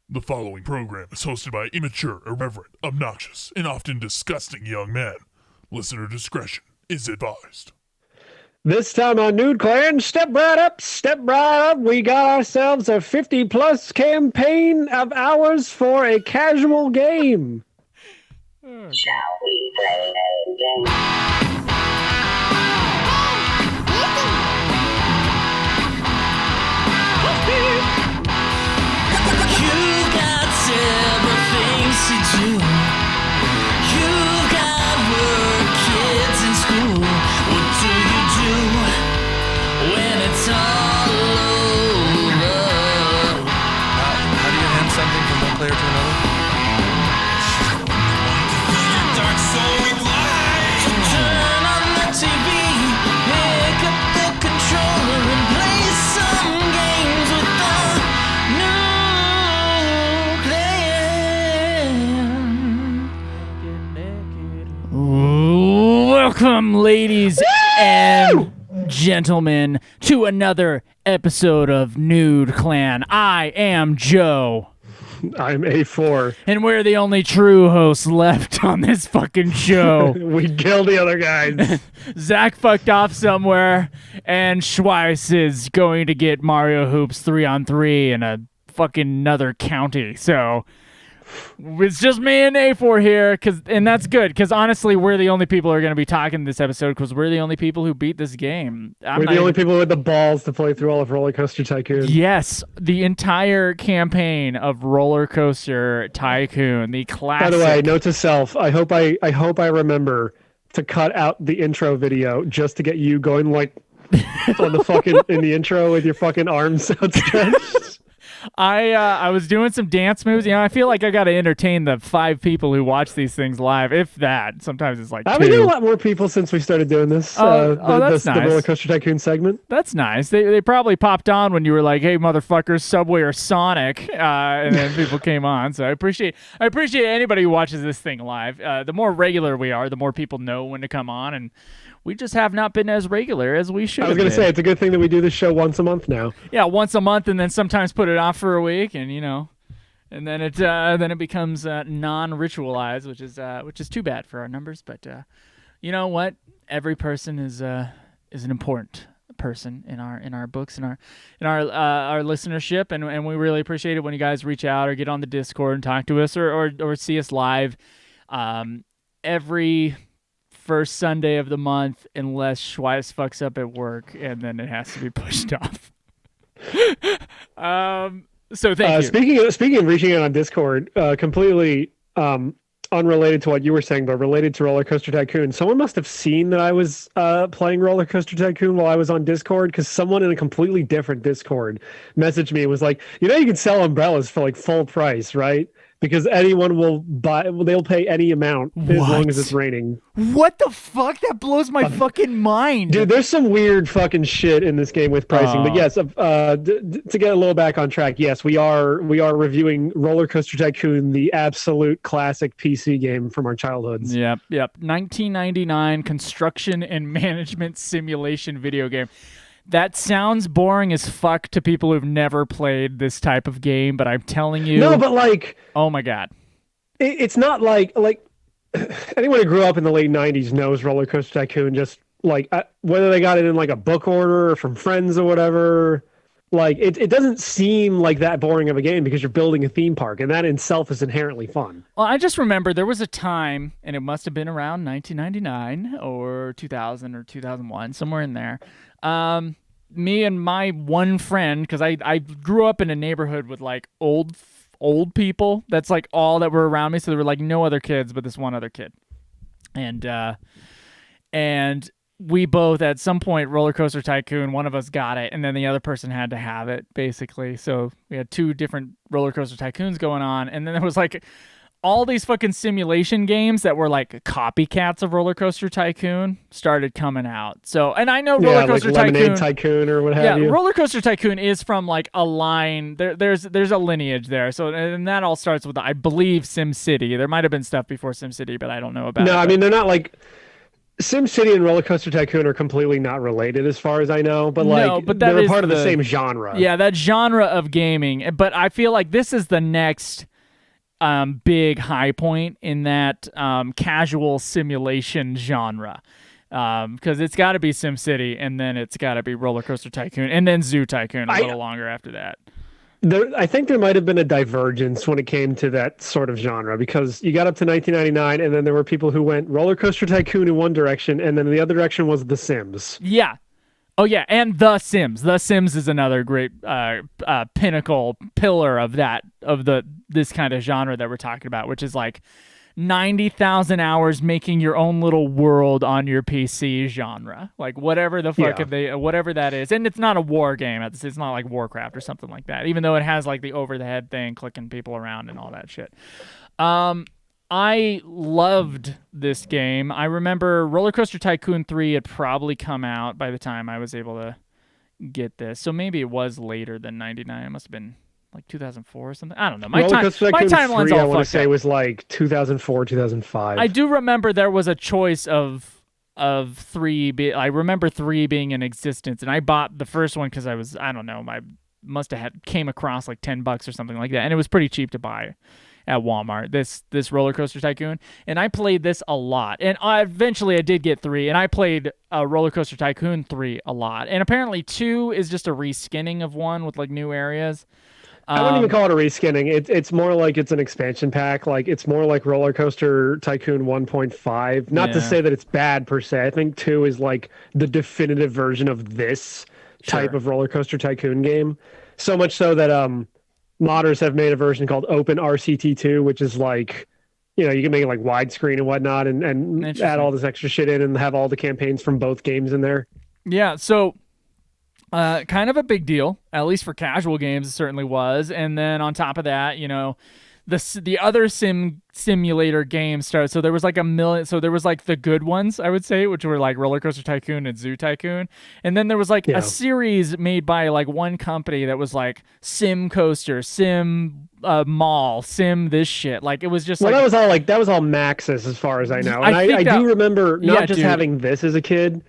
The following program is hosted by immature, irreverent, obnoxious, and often disgusting young men. Listener discretion is advised. This time on Nude Clan, step right up, step right up. We got ourselves a 50-plus campaign of hours for a casual game. Shall we play a game? You've got several things to do. You've got work, kids in school. What do you do when it's all over? How do you hand something from one player to another? Dark soul glides. So turn on the TV, pick up the controller and play some games with the new clan. Welcome, ladies and gentlemen, to another episode of Nude Clan. I am Joe. I'm A4. And we're the only true hosts left on this fucking show. We killed the other guys. Zach fucked off somewhere, and Schweiss is going to get Mario Hoops 3-on-3 in a fucking another county. So it's just me and A4 here, and that's good, because honestly, we're the only people who are going to be talking this episode, because we're the only people who beat this game. We're the only people with the balls to play through all of RollerCoaster Tycoon. Yes, the entire campaign of RollerCoaster Tycoon, the classic. By the way, note to self, I hope I remember to cut out the intro video just to get you going like on the fucking in the intro with your fucking arms outstretched. I was doing some dance moves. You know, I feel like I got to entertain the 5 people who watch these things live, if that. Sometimes it's like 2. We've been a lot more people since we started doing this. That's nice. The RollerCoaster Tycoon segment. That's nice. They probably popped on when you were like, "Hey, motherfuckers, Subway or Sonic," and then people came on. So I appreciate anybody who watches this thing live. The more regular we are, the more people know when to come on, and we just have not been as regular as we should. I was going to say, it's a good thing that we do this show once a month now. Yeah, once a month, and then sometimes put it off for a week, and and then it becomes non-ritualized, which is too bad for our numbers. But you know what? Every person is an important person in our books, in our listenership, and we really appreciate it when you guys reach out or get on the Discord and talk to us or see us live every first Sunday of the month, unless Schweiss fucks up at work, and then it has to be pushed off. So thank you. Speaking of reaching out on Discord, completely unrelated to what you were saying, but related to RollerCoaster Tycoon. Someone must have seen that I was playing RollerCoaster Tycoon while I was on Discord, because someone in a completely different Discord messaged me and was like, you can sell umbrellas for like full price, right? Because anyone will buy, they'll pay any amount as long as it's raining. What the fuck? That blows my fucking mind. Dude, there's some weird fucking shit in this game with pricing. But yes, to get a little back on track, yes, we are reviewing RollerCoaster Tycoon, the absolute classic PC game from our childhoods. Yep. 1999 construction and management simulation video game. That sounds boring as fuck to people who've never played this type of game, but I'm telling you... No, but like... Oh my God. It's not like anyone who grew up in the late 90s knows RollerCoaster Tycoon, just like whether they got it in like a book order or from friends or whatever. Like it doesn't seem like that boring of a game because you're building a theme park, and that in itself is inherently fun. Well, I just remember there was a time, and it must have been around 1999 or 2000 or 2001, somewhere in there. Me and my one friend, because I grew up in a neighborhood with like old people. That's like all that were around me. So there were like no other kids but this one other kid. And we both, at some point, RollerCoaster Tycoon, one of us got it, and then the other person had to have it, basically. So we had 2 different RollerCoaster Tycoons going on, and then there was like all these fucking simulation games that were like copycats of RollerCoaster Tycoon started coming out. So, and I know RollerCoaster like Tycoon, Tycoon or what have you. Yeah, RollerCoaster Tycoon is from like a line. There's a lineage there. So, and that all starts with, I believe, SimCity. There might have been stuff before SimCity, but I don't know about it. No, I mean they're not like. SimCity and RollerCoaster Tycoon are completely not related as far as I know, but No, but that they're is part of the the- same genre. Yeah, that genre of gaming. But I feel like this is the next big high point in that casual simulation genre. Because it's got to be SimCity, and then it's got to be RollerCoaster Tycoon, and then Zoo Tycoon a little longer after that. I think there might have been a divergence when it came to that sort of genre because you got up to 1999, and then there were people who went RollerCoaster Tycoon in one direction, and then the other direction was The Sims. Yeah. Oh yeah, and The Sims. The Sims is another great pinnacle pillar of this kind of genre that we're talking about, which is like 90,000 hours making your own little world on your PC genre. Like whatever the fuck whatever that is. And it's not a war game. It's not like Warcraft or something like that, even though it has like the over the head thing, clicking people around and all that shit. I loved this game. I remember RollerCoaster Tycoon 3 had probably come out by the time I was able to get this. So maybe it was later than 99. It must have been like 2004 or something. I don't know. My timeline's all I want to fucked say up. was like 2004, 2005. I do remember there was a choice of 3. I remember 3 being in existence, and I bought the first one because I don't know, I must have came across like $10 or something like that, and it was pretty cheap to buy at Walmart. This RollerCoaster Tycoon, and I played this a lot, and eventually I did get 3, and I played RollerCoaster Tycoon 3 a lot, and apparently 2 is just a reskinning of 1 with like new areas. I wouldn't even call it a reskinning. It's more like it's an expansion pack. Like it's more like RollerCoaster Tycoon 1.5. Not to say that it's bad per se. I think 2 is like the definitive version of this type of RollerCoaster Tycoon game. So much so that modders have made a version called Open RCT2, which is like, you can make it like widescreen and whatnot, and add all this extra shit in and have all the campaigns from both games in there. Yeah. So. Kind of a big deal, at least for casual games, it certainly was. And then on top of that, the other simulator games started. So there was like a million. So there was like the good ones, I would say, which were like RollerCoaster Tycoon and Zoo Tycoon. And then there was like a series made by like one company that was like Sim Coaster, Sim Mall, Sim this shit. Like it was just that was all Maxis as far as I know. And I do remember not just having this as a kid.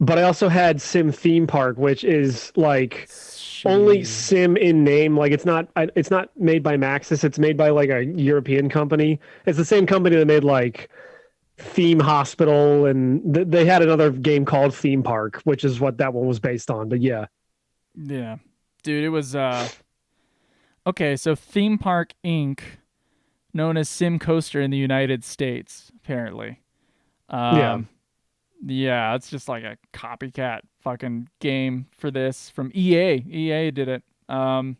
But I also had Sim Theme Park, which is like only Sim in name. Like it's not made by Maxis. It's made by like a European company. It's the same company that made like Theme Hospital, and they had another game called Theme Park, which is what that one was based on. But yeah, dude, it was okay. So Theme Park Inc., known as Sim Coaster in the United States, apparently. Yeah, it's just like a copycat fucking game for this from EA. EA did it. And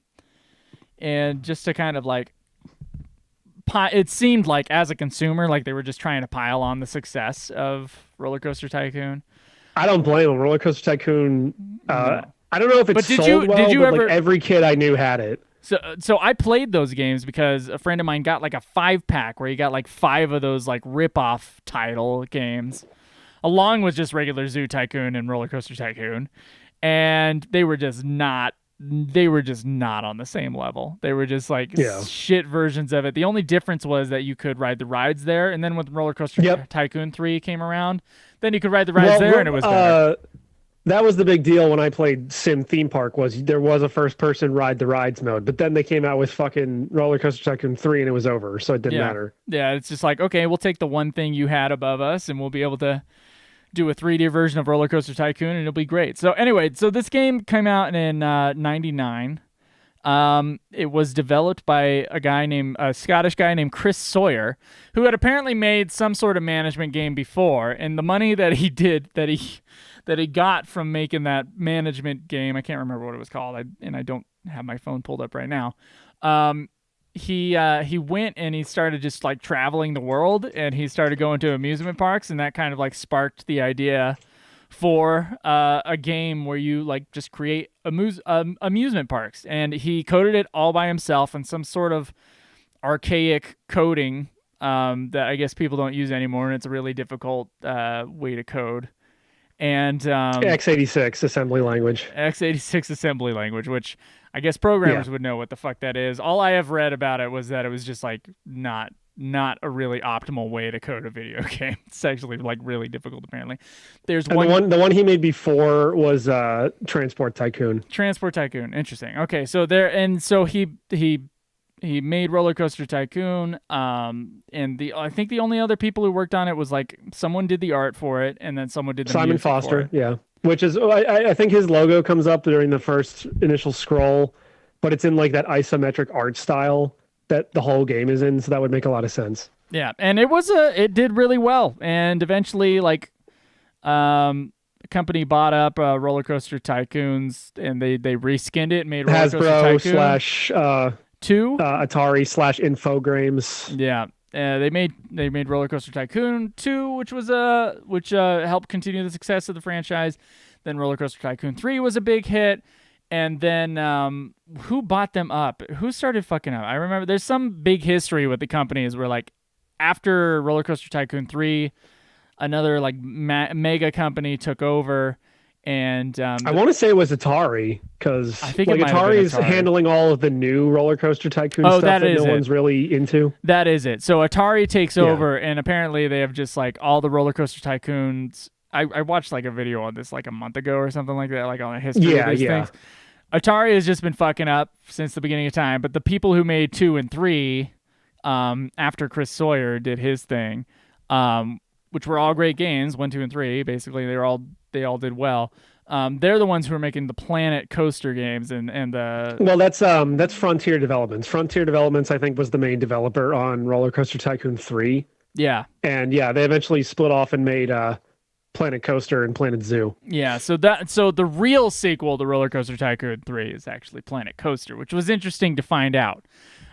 just to kind of like, it seemed like as a consumer, like they were just trying to pile on the success of RollerCoaster Tycoon. I don't blame them. RollerCoaster Tycoon, I don't know if it's sold well, but like every kid I knew had it. So I played those games because a friend of mine got like a 5-pack where he got like 5 of those like rip-off title games, along with just regular Zoo Tycoon and RollerCoaster Tycoon, and they were just not on the same level. They were just like shit versions of it. The only difference was that you could ride the rides there, and then when RollerCoaster Tycoon 3 came around, then you could ride the rides there, and it was better. That was the big deal when I played Sim Theme Park, was there was a first-person ride the rides mode, but then they came out with fucking RollerCoaster Tycoon 3 and it was over, so it didn't matter. Yeah, it's just like, okay, we'll take the one thing you had above us and we'll be able to do a 3D version of RollerCoaster Tycoon and it'll be great. So anyway, this game came out in 99. It was developed by a Scottish guy named Chris Sawyer, who had apparently made some sort of management game before, and the money that he got from making that management game, I can't remember what it was called, I don't have my phone pulled up right now. He went and he started just like traveling the world, and he started going to amusement parks, and that kind of like sparked the idea for a game where you like just create amusement parks. And he coded it all by himself in some sort of archaic coding that I guess people don't use anymore, and it's a really difficult way to code. And x86 assembly language, which I guess programmers would know what the fuck that is. All I have read about it was that it was just like not not a really optimal way to code a video game. It's actually like really difficult apparently. There's And the one he made before was Transport Tycoon. Transport Tycoon. Interesting. Okay, so he made RollerCoaster Tycoon. And I think the only other people who worked on it was like someone did the art for it, and then someone did the Simon music for Foster, it. yeah. Which is I think his logo comes up during the first initial scroll, but it's in like that isometric art style that the whole game is in, so that would make a lot of sense. Yeah, and it did really well, and eventually like a company bought up RollerCoaster Tycoons, and they reskinned it and made RollerCoaster Hasbro Tycoon 2. Atari / Infogrames. Yeah. They made RollerCoaster Tycoon 2, which helped continue the success of the franchise. Then RollerCoaster Tycoon 3 was a big hit, and then who bought them up? Who started fucking up? I remember there's some big history with the companies where like after RollerCoaster Tycoon 3, another like mega company took over. And I want to say it was Atari, because I think like Atari is handling all of the new RollerCoaster Tycoon stuff that no one's really into. That is it. So Atari takes over, and apparently they have just like all the RollerCoaster Tycoons. I watched like a video on this like a month ago or something like that, like on the history of these things. Atari has just been fucking up since the beginning of time, but the people who made 2 and 3, after Chris Sawyer did his thing, which were all great games, 1, 2, and 3. Basically, they all did well. They're the ones who are making the Planet Coaster games and the. Well, that's Frontier Developments. Frontier Developments, I think, was the main developer on RollerCoaster Tycoon 3. Yeah. And they eventually split off and made Planet Coaster and Planet Zoo. Yeah. So the real sequel to RollerCoaster Tycoon 3 is actually Planet Coaster, which was interesting to find out.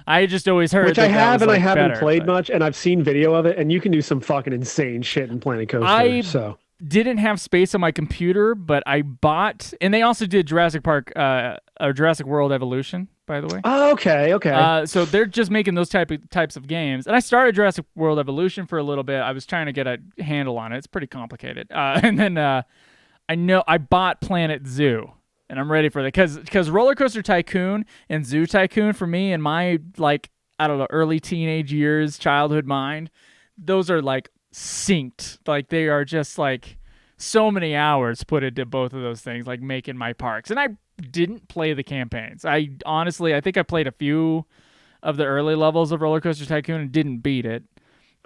I just always heard which that I have, that was, and like, I haven't better, played but much, and I've seen video of it, and you can do some fucking insane shit in Planet Coaster. So didn't have space on my computer, but I bought, and they also did Jurassic Park or Jurassic World Evolution, by the way. Oh, okay. So they're just making those types of games, and I started Jurassic World Evolution for a little bit. I was trying to get a handle on it. It's pretty complicated, and then I bought Planet Zoo. And I'm ready for that because RollerCoaster Tycoon and Zoo Tycoon for me in my like I don't know early teenage years, childhood mind, those are like synced. Like they are just like so many hours put into both of those things, like making my parks. And I didn't play the campaigns. I think I played a few of the early levels of RollerCoaster Tycoon and didn't beat it.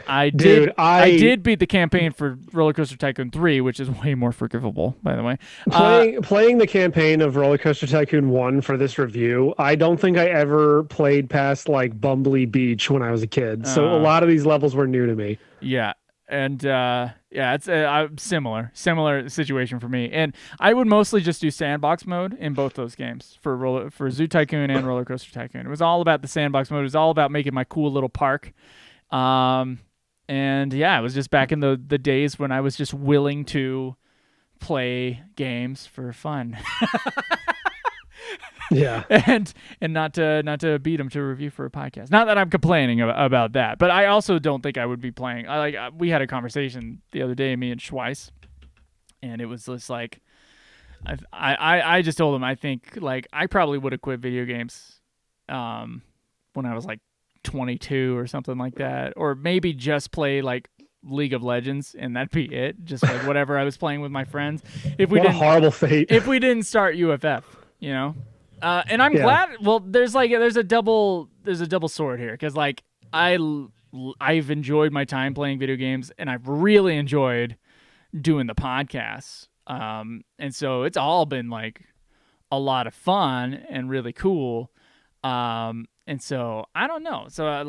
I did beat the campaign for RollerCoaster Tycoon 3, which is way more forgivable, by the way. Playing the campaign of RollerCoaster Tycoon 1 for this review, I don't think I ever played past like Bumbly Beach when I was a kid. So a lot of these levels were new to me. Yeah. And it's a similar situation for me. And I would mostly just do sandbox mode in both those games for Zoo Tycoon and RollerCoaster Tycoon. It was all about the sandbox mode. It was all about making my cool little park. And it was just back in the days when I was just willing to play games for fun. Yeah. And not to beat them to review for a podcast. Not that I'm complaining about that, but I also don't think I would be playing. We had a conversation the other day, me and Schweiss, and it was just like, I just told him I think like I probably would have quit video games, when I was like 22 or something like that, or maybe just play like League of Legends and that'd be it, just like whatever I was playing with my friends. What a horrible fate. If we didn't start UFF, you know. And I'm glad. Well, there's a double sword here because like I've enjoyed my time playing video games and I've really enjoyed doing the podcasts, and so it's all been like a lot of fun and really cool. And so I don't know. So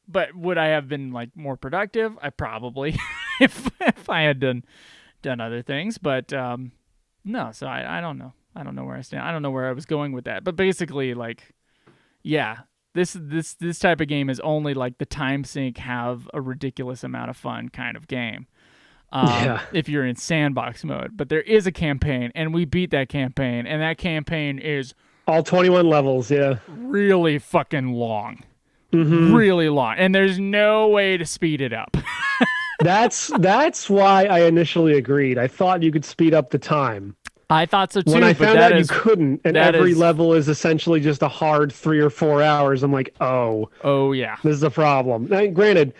but would I have been like more productive? I probably if I had done other things. But no. So I don't know. I don't know where I stand. I don't know where I was going with that. But basically, like, yeah, this type of game is only like the time sink have a ridiculous amount of fun kind of game. If you're in sandbox mode, but there is a campaign, and we beat that campaign, and that campaign is all 21 levels, really fucking long, mm-hmm. really long, and there's no way to speed it up. That's why I initially agreed. I thought you could speed up the time, I thought so too. When I but found that out is, you couldn't, and that every is- level is essentially just a hard 3 or 4 hours, I'm like, oh, oh yeah, this is a problem. Now, granted,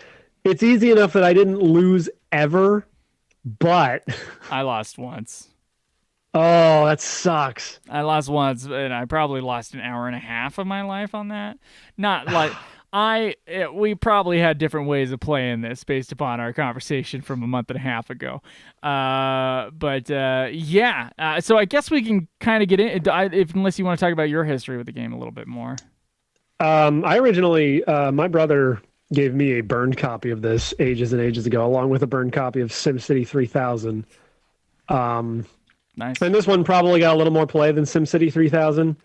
it's easy enough that I didn't lose ever, but I lost once. oh, that sucks. I lost once, and I probably lost an hour and a half of my life on that. Not like we probably had different ways of playing this based upon our conversation from a month and a half ago. But yeah. So I guess we can kind of get in, unless you want to talk about your history with the game a little bit more. I originally, my brother gave me a burned copy of this ages and ages ago, along with a burned copy of SimCity 3000. Nice. And this one probably got a little more play than SimCity 3000.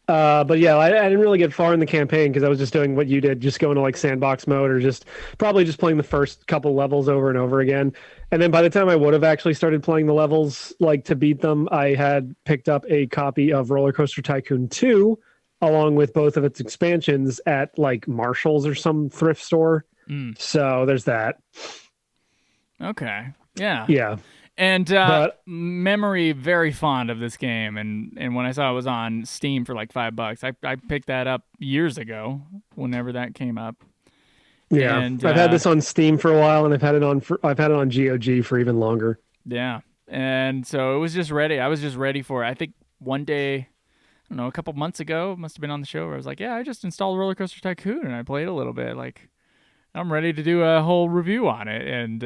But yeah, I didn't really get far in the campaign because I was just doing what you did, just going to like sandbox mode or probably just playing the first couple levels over and over again. And then by the time I would have actually started playing the levels, like to beat them, I had picked up a copy of RollerCoaster Tycoon 2, along with both of its expansions at like Marshall's or some thrift store. So there's that. Okay. Yeah. Yeah. And But- memory very fond of this game, and when I saw it was on Steam for like $5, I picked that up years ago. Whenever that came up. Yeah. And, I've had this on Steam for a while, and I've had it on GOG for even longer. Yeah, and so it was just ready. I was just ready for it. I think one day, I don't know, a couple months ago, it must have been on the show where I was like, yeah, I just installed RollerCoaster Tycoon and I played a little bit. Like, I'm ready to do a whole review on it, and.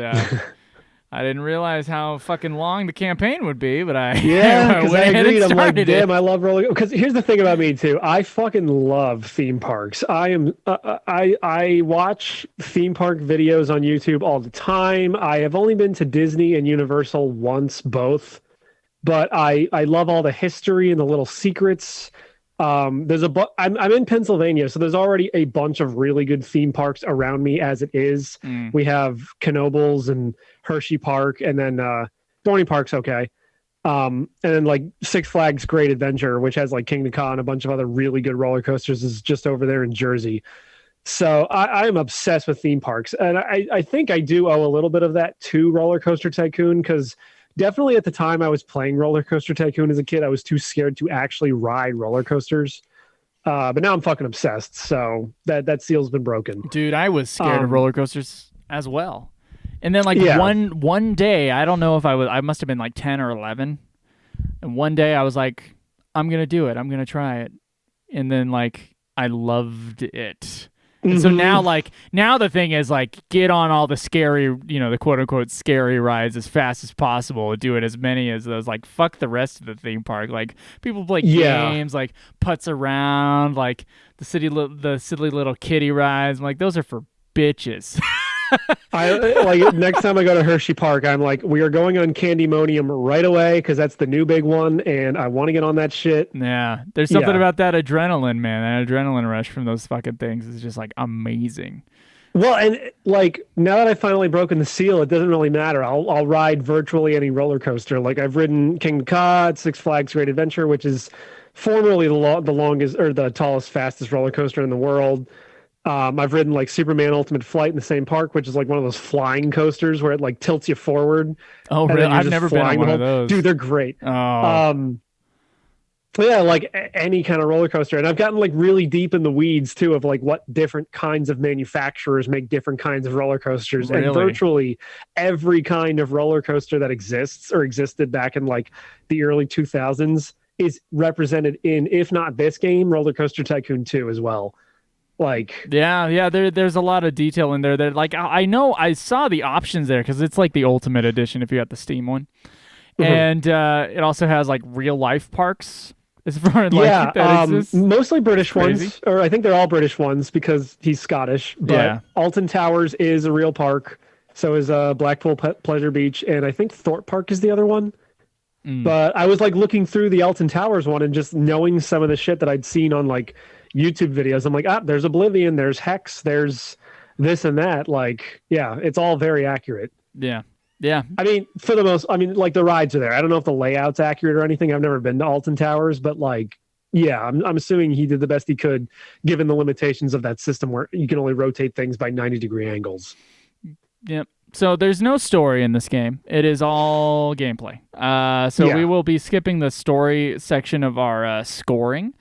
I didn't realize how fucking long the campaign would be, but I Because went I ahead and agreed. I'm like, started damn, it. I love roller. Because here's the thing about me too. I fucking love theme parks. I watch theme park videos on YouTube all the time. I have only been to Disney and Universal once, both, but I love all the history and the little secrets. I'm in Pennsylvania, so there's already a bunch of really good theme parks around me as it is. We have Knoebels and Hershey Park, and then Dorney Park's okay. And then like Six Flags Great Adventure, which has like Kingda Ka and a bunch of other really good roller coasters, is just over there in Jersey. So I am obsessed with theme parks, and I think I do owe a little bit of that to RollerCoaster Tycoon, because definitely at the time I was playing RollerCoaster Tycoon as a kid, I was too scared to actually ride roller coasters. But now I'm fucking obsessed, so that seal's been broken. Dude, I was scared of roller coasters as well. And then like Yeah. one day, I don't know if I must have been like 10 or 11. And one day I was like, I'm going to do it. I'm going to try it. And then like I loved it. And so now the thing is like get on all the scary, the quote unquote scary rides as fast as possible. Do it as many as those. Like fuck the rest of the theme park. Like people play games, like putts around, like the silly little kiddie rides. I'm like, those are for bitches. I like next time I go to Hershey Park, I'm like, we are going on Candymonium right away because that's the new big one, and I want to get on that shit. Yeah, there's something Yeah. about that adrenaline, man. That adrenaline rush from those fucking things is just like amazing. Well, and like now that I've finally broken the seal, it doesn't really matter. I'll ride virtually any roller coaster. Like I've ridden Kingda Ka at Six Flags Great Adventure, which is formerly the longest or the tallest, fastest roller coaster in the world. I've ridden like Superman Ultimate Flight in the same park, which is like one of those flying coasters where it like tilts you forward. Oh, and really? then you're I've just never been on flying one the of whole- those. Dude, they're great. Oh, Yeah, like any kind of roller coaster. And I've gotten like really deep in the weeds too of like what different kinds of manufacturers make different kinds of roller coasters. And Really? virtually every kind of roller coaster that exists or existed back in like the early 2000s is represented in, if not this game, RollerCoaster Tycoon 2 as well. Like, yeah. There's a lot of detail in there. That like I know I saw the options there because it's like the Ultimate Edition if you got the Steam one, and it also has like real life parks. As far as like that exists. Mostly British Crazy. ones, or I think they're all British ones because he's Scottish. But Yeah. Alton Towers is a real park. So is Blackpool Pleasure Beach, and I think Thorpe Park is the other one. But I was like looking through the Alton Towers one and just knowing some of the shit that I'd seen on like YouTube videos. I'm like, there's Oblivion, there's Hex, there's this and that. Like, yeah, it's all very accurate. Yeah. I mean, for the most, like the rides are there. I don't know if the layout's accurate or anything. I've never been to Alton Towers, but like, yeah, I'm assuming he did the best he could given the limitations of that system where you can only rotate things by 90-degree angles. Yep. So there's no story in this game. It is all gameplay. So we will be skipping the story section of our scoring.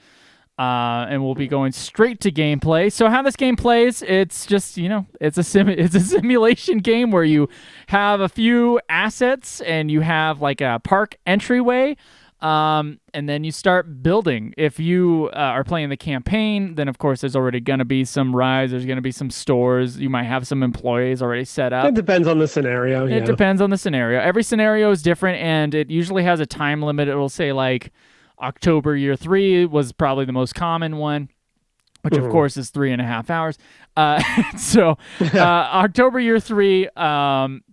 And we'll be going straight to gameplay. So how this game plays, it's just, it's a simulation game where you have a few assets and you have like a park entryway, and then you start building. If you are playing the campaign, then of course there's already going to be some rides, there's going to be some stores, you might have some employees already set up. It depends on the scenario. It depends on the scenario. Every scenario is different, and it usually has a time limit. It will say like October year 3 was probably the most common one, which of course is 3.5 hours. October year 3,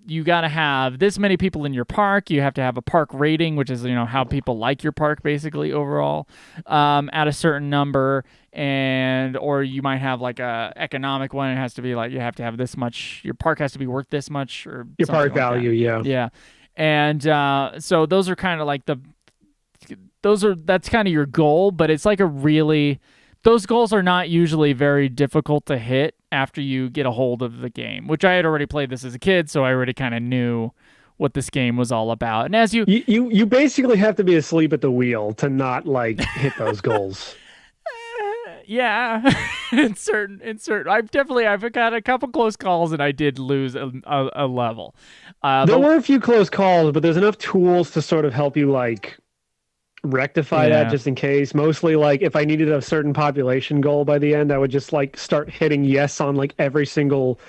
you got to have this many people in your park. You have to have a park rating, which is, how people like your park basically overall, at a certain number. Or you might have like a economic one. It has to be like, you have to have this much, your park has to be worth this much, or your park like value. That. Yeah. And so those are kind of like that's kind of your goal, but it's like those goals are not usually very difficult to hit after you get a hold of the game, which I had already played this as a kid, so I already kind of knew what this game was all about. And as you basically have to be asleep at the wheel to not like hit those goals. Yeah, in certain, I've got a couple close calls and I did lose a level. There were a few close calls, but there's enough tools to sort of help you like rectify that just in case. Mostly like if I needed a certain population goal by the end, I would just like start hitting yes on like every single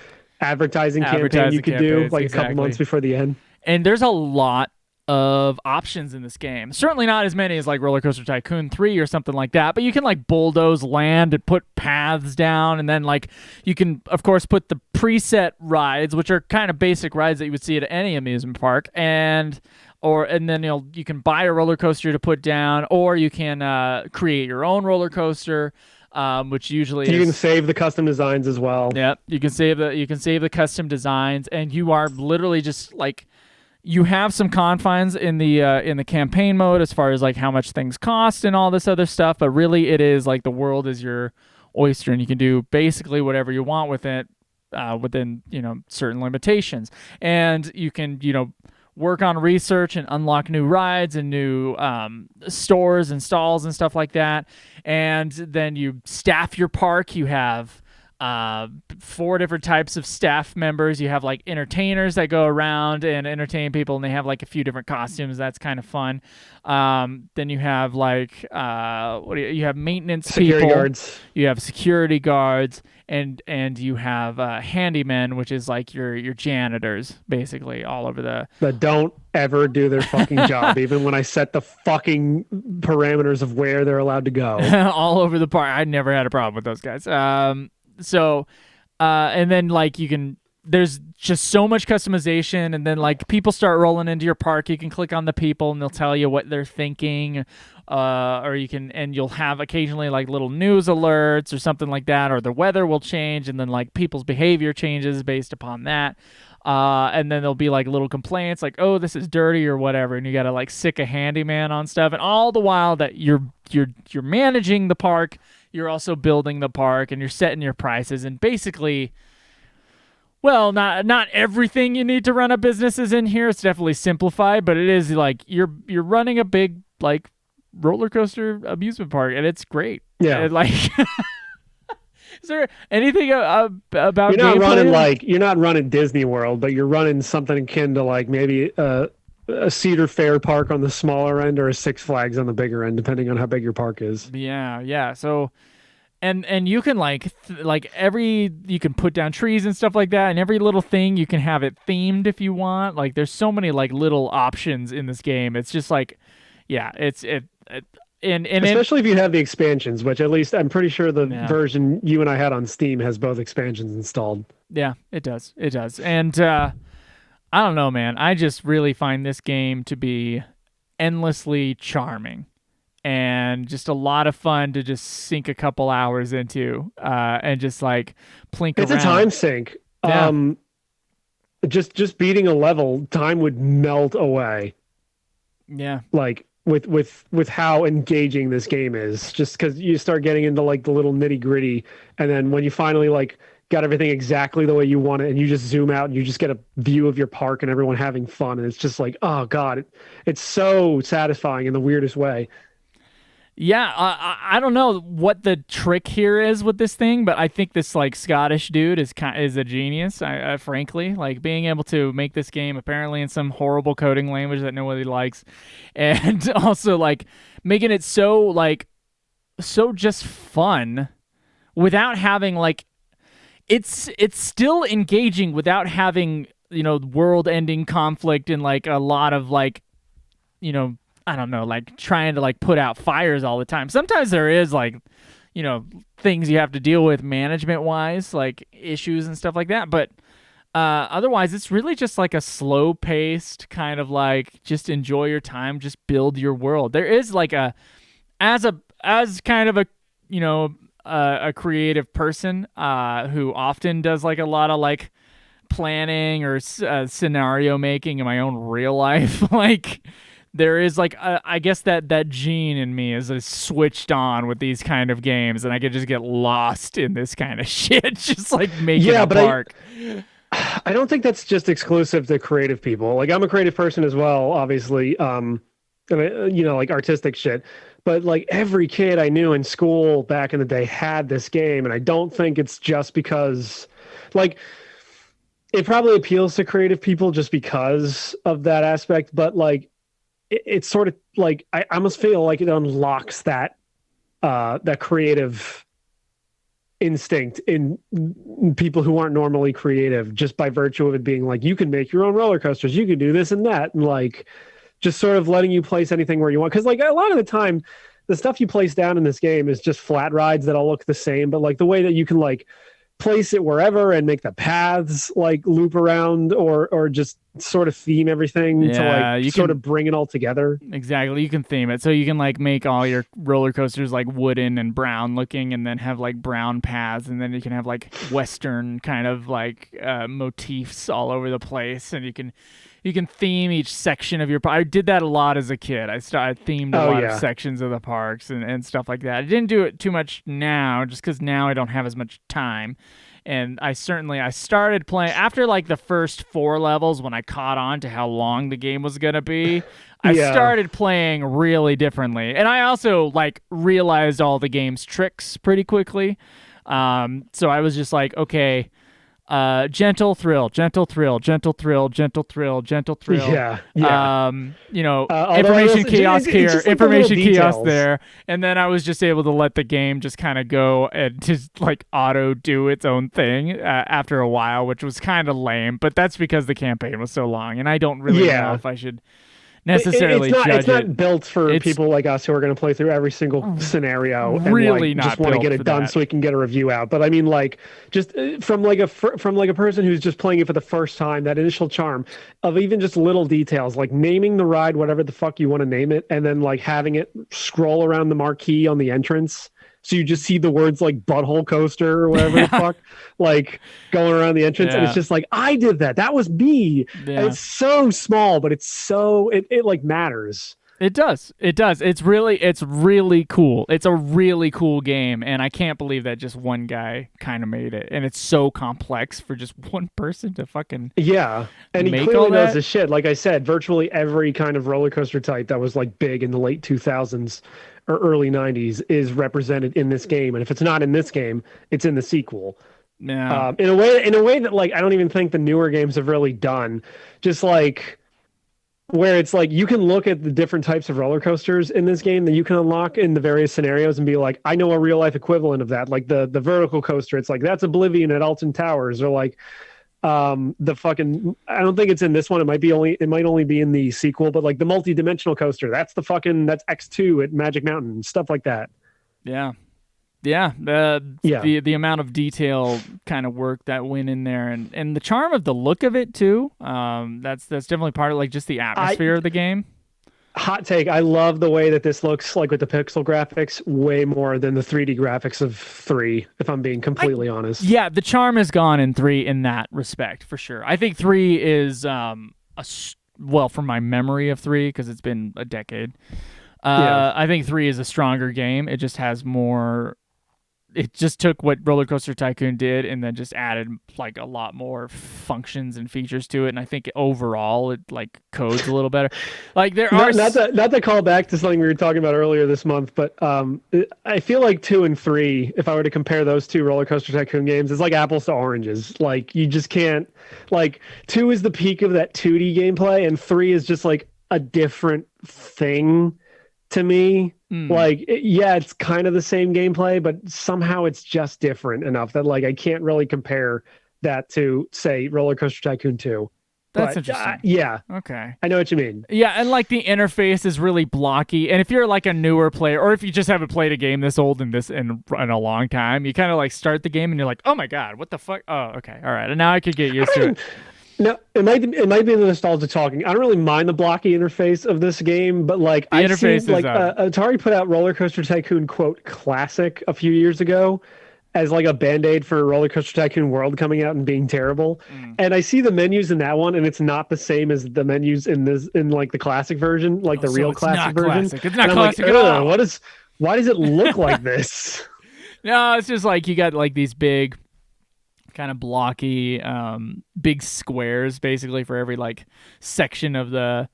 advertising campaign you could do like a couple months before the end. And there's a lot of options in this game. Certainly not as many as like RollerCoaster Tycoon 3 or something like that, but you can like bulldoze land and put paths down, and then like you can of course put the preset rides, which are kind of basic rides that you would see at any amusement park, and then you can buy a roller coaster to put down, or you can create your own roller coaster, which usually you can save the custom designs as well. Yeah, you can save the custom designs, and you are literally just like, you have some confines in the campaign mode as far as like how much things cost and all this other stuff, but really it is like the world is your oyster, and you can do basically whatever you want with it, within certain limitations, and you can work on research and unlock new rides and new stores and stalls and stuff like that. And then you staff your park. You have 4 different types of staff members. You have like entertainers that go around and entertain people, and they have like a few different costumes. That's kind of fun. Then you have like you have maintenance security people. Guards. You have security guards, and you have handymen, which is like your janitors, basically all over the. That don't ever do their fucking job, even when I set the fucking parameters of where they're allowed to go. All over the park. I never had a problem with those guys. And then like there's just so much customization, and then like people start rolling into your park. You can click on the people and they'll tell you what they're thinking, and you'll have occasionally like little news alerts or something like that, or the weather will change, and then like people's behavior changes based upon that. And then there'll be like little complaints like, oh, this is dirty or whatever, and you gotta like sick a handyman on stuff. And all the while that you're managing the park, you're also building the park, and you're setting your prices, and basically, well, not everything you need to run a business is in here. It's definitely simplified, but it is like you're running a big like roller coaster amusement park, and it's great. Yeah, and, like. Is there anything about you're not running Disney World, but you're running something akin to like maybe a Cedar Fair park on the smaller end, or a Six Flags on the bigger end, depending on how big your park is. Yeah. So, and you can you can put down trees and stuff like that, and every little thing you can have it themed if you want. Like there's so many like little options in this game. It's just like, yeah, and especially if you have the expansions, which at least I'm pretty sure the version you and I had on Steam has both expansions installed. Yeah, it does. And I don't know, man. I just really find this game to be endlessly charming and just a lot of fun to just sink a couple hours into, and just like plink around. It's a time sink. Yeah. Just beating a level, time would melt away. Yeah. Like with how engaging this game is, just because you start getting into like the little nitty gritty, and then when you finally like got everything exactly the way you want it, and you just zoom out and you just get a view of your park and everyone having fun, and it's just like, oh god, it's so satisfying in the weirdest way. Yeah, I don't know what the trick here is with this thing, but I think this like Scottish dude is a genius. Frankly, like being able to make this game apparently in some horrible coding language that nobody likes, and also like making it so just fun without having like it's still engaging without having world-ending conflict and like a lot of like I don't know, like trying to like put out fires all the time. Sometimes there is like, things you have to deal with management wise, like issues and stuff like that. But otherwise, it's really just like a slow paced kind of like just enjoy your time, just build your world. There is like as kind of a creative person who often does like a lot of like planning or scenario making in my own real life, like. There is like I guess that gene in me is switched on with these kind of games, and I could just get lost in this kind of shit, just like making a park. I don't think that's just exclusive to creative people. Like I'm a creative person as well, obviously, and like artistic shit. But like every kid I knew in school back in the day had this game, and I don't think it's just because, like, it probably appeals to creative people just because of that aspect, but like. It's sort of like I almost feel like it unlocks that creative instinct in people who aren't normally creative just by virtue of it being like you can make your own roller coasters, you can do this and that, and like just sort of letting you place anything where you want. Because like a lot of the time, the stuff you place down in this game is just flat rides that all look the same, but like the way that you can like place it wherever and make the paths like loop around or just sort of theme everything to like you sort of bring it all together. Exactly. You can theme it. So you can like make all your roller coasters like wooden and brown looking and then have like brown paths, and then you can have like Western kind of like motifs all over the place, and you can theme each section of your park. I did that a lot as a kid. I themed a lot of sections of the parks and stuff like that. I didn't do it too much now just because now I don't have as much time. And I started playing after like the first 4 levels when I caught on to how long the game was going to be. I started playing really differently. And I also like realized all the game's tricks pretty quickly. So I was just like, okay, gentle thrill, gentle thrill, gentle thrill, gentle thrill, gentle thrill. Yeah. Information kiosk here, like information kiosk details. there. And then I was just able to let the game just kind of go and just like auto do its own thing after a while, which was kind of lame. But that's because the campaign was so long, and I don't really know if I should necessarily judge it. It's not built for people like us who are going to play through every single scenario and really like, just want to get it done so we can get a review out. But I mean, like, just from a person who's just playing it for the first time, that initial charm of even just little details, like naming the ride whatever the fuck you want to name it, and then like having it scroll around the marquee on the entrance. So you just see the words like butthole coaster or whatever the fuck, like going around the entrance. And it's just like, I did that. That was me. Yeah. And it's so small, but it's so, it like matters. It does. It's really cool. It's a really cool game. And I can't believe that just one guy kind of made it. And it's so complex for just one person to fucking And he clearly knows his shit. Like I said, virtually every kind of roller coaster type that was like big in the late 2000s or early 90s is represented in this game, and if it's not in this game, it's in the sequel. Yeah. In a way that like I don't even think the newer games have really done. Just like where it's like you can look at the different types of roller coasters in this game that you can unlock in the various scenarios and be like, I know a real life equivalent of that. Like the vertical coaster, it's like that's Oblivion at Alton Towers, or like the fucking, I don't think it's in this one, it might only be in the sequel, but like the multi-dimensional coaster, that's X2 at Magic Mountain, stuff like that. The amount of detail kind of work that went in there, and the charm of the look of it too, that's definitely part of like just the atmosphere of the game. Hot take, I love the way that this looks like with the pixel graphics way more than the 3D graphics of 3, if I'm being completely honest. Yeah, the charm is gone in 3 in that respect, for sure. I think 3 is, from my memory of 3, because it's been a decade, I think 3 is a stronger game. It just has more... it just took what RollerCoaster Tycoon did and then just added like a lot more functions and features to it. And I think overall it like codes a little better. Like there are not to call back to something we were talking about earlier this month, but I feel like 2 and 3, if I were to compare those two RollerCoaster Tycoon games, it's like apples to oranges. Like you just can't. Like 2 is the peak of that 2D gameplay, and 3 is just like a different thing to me. Like it's kind of the same gameplay, but somehow it's just different enough that like I can't really compare that to say RollerCoaster Tycoon 2. That's but, interesting. Yeah. Okay. I know what you mean. Yeah, and like the interface is really blocky. And if you're like a newer player, or if you just haven't played a game this old in a long time, you kind of like start the game and you're like, oh my god, what the fuck? Oh, okay, all right. And now I could get used to it. No, it might be the nostalgia talking. I don't really mind the blocky interface of this game, but like the interface is Atari put out RollerCoaster Tycoon quote classic a few years ago as like a band-aid for RollerCoaster Tycoon World coming out and being terrible. And I see the menus in that one, and it's not the same as the menus in like the classic version, like the real classic version. It's not classic at all. Why does it look like this? No, it's just like you got like these big kind of blocky big squares basically for every like section of the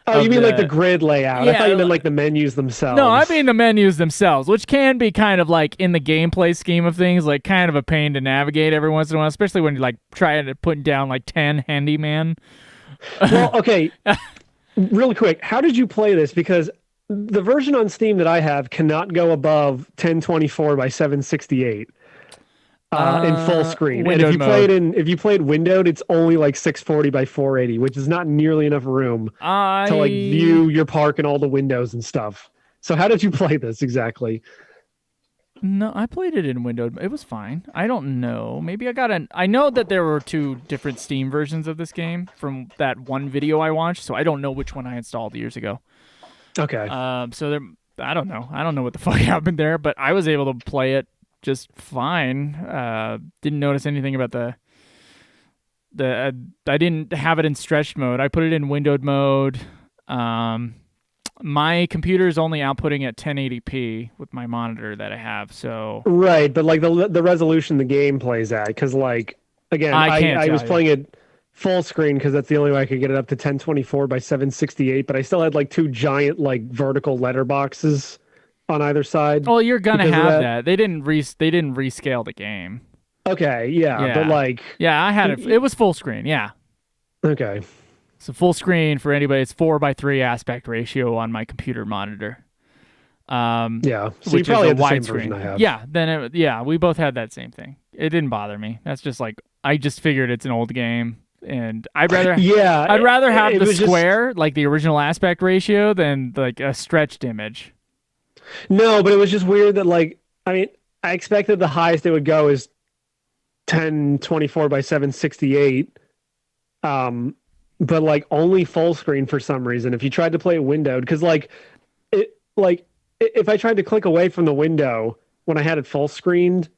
you mean like the grid layout? Yeah, I thought you meant like the menus themselves. No, I mean the menus themselves, which can be kind of like in the gameplay scheme of things, like kind of a pain to navigate every once in a while, especially when you're like trying to put down like 10 handyman. Well, okay, really quick, how did you play this? Because the version on Steam that I have cannot go above 1024 by 768. In full screen, and if you played windowed, it's only like 640 by 480, which is not nearly enough room to like view your park and all the windows and stuff. So how did you play this exactly? No, I played it in windowed. It was fine. I don't know. Maybe I know that there were 2 different Steam versions of this game from that one video I watched, so I don't know which one I installed years ago. Okay. So I don't know. I don't know what the fuck happened there, but I was able to play it just fine. Didn't notice anything about I didn't have it in stretched mode. I put it in windowed mode. My computer is only outputting at 1080p with my monitor that I have. So right, but like the resolution the game plays at, because like again, I was playing it full screen because that's the only way I could get it up to 1024 by 768. But I still had like 2 giant like vertical letterboxes on either side. Oh, you're gonna have that. They didn't rescale the game. Okay, yeah, but like I had it. It was full screen. Yeah. Okay. So full screen for anybody. It's 4:3 aspect ratio on my computer monitor. Yeah. So which you probably is a had the same widescreen version I have. Yeah. We both had that same thing. It didn't bother me. That's just like I just figured it's an old game. And I'd rather have the square, like the original aspect ratio, than like a stretched image. No, but it was just weird that like I expected the highest it would go is 1024 by 768. But like only full screen for some reason. If you tried to play it windowed, because if I tried to click away from the window when I had it full screened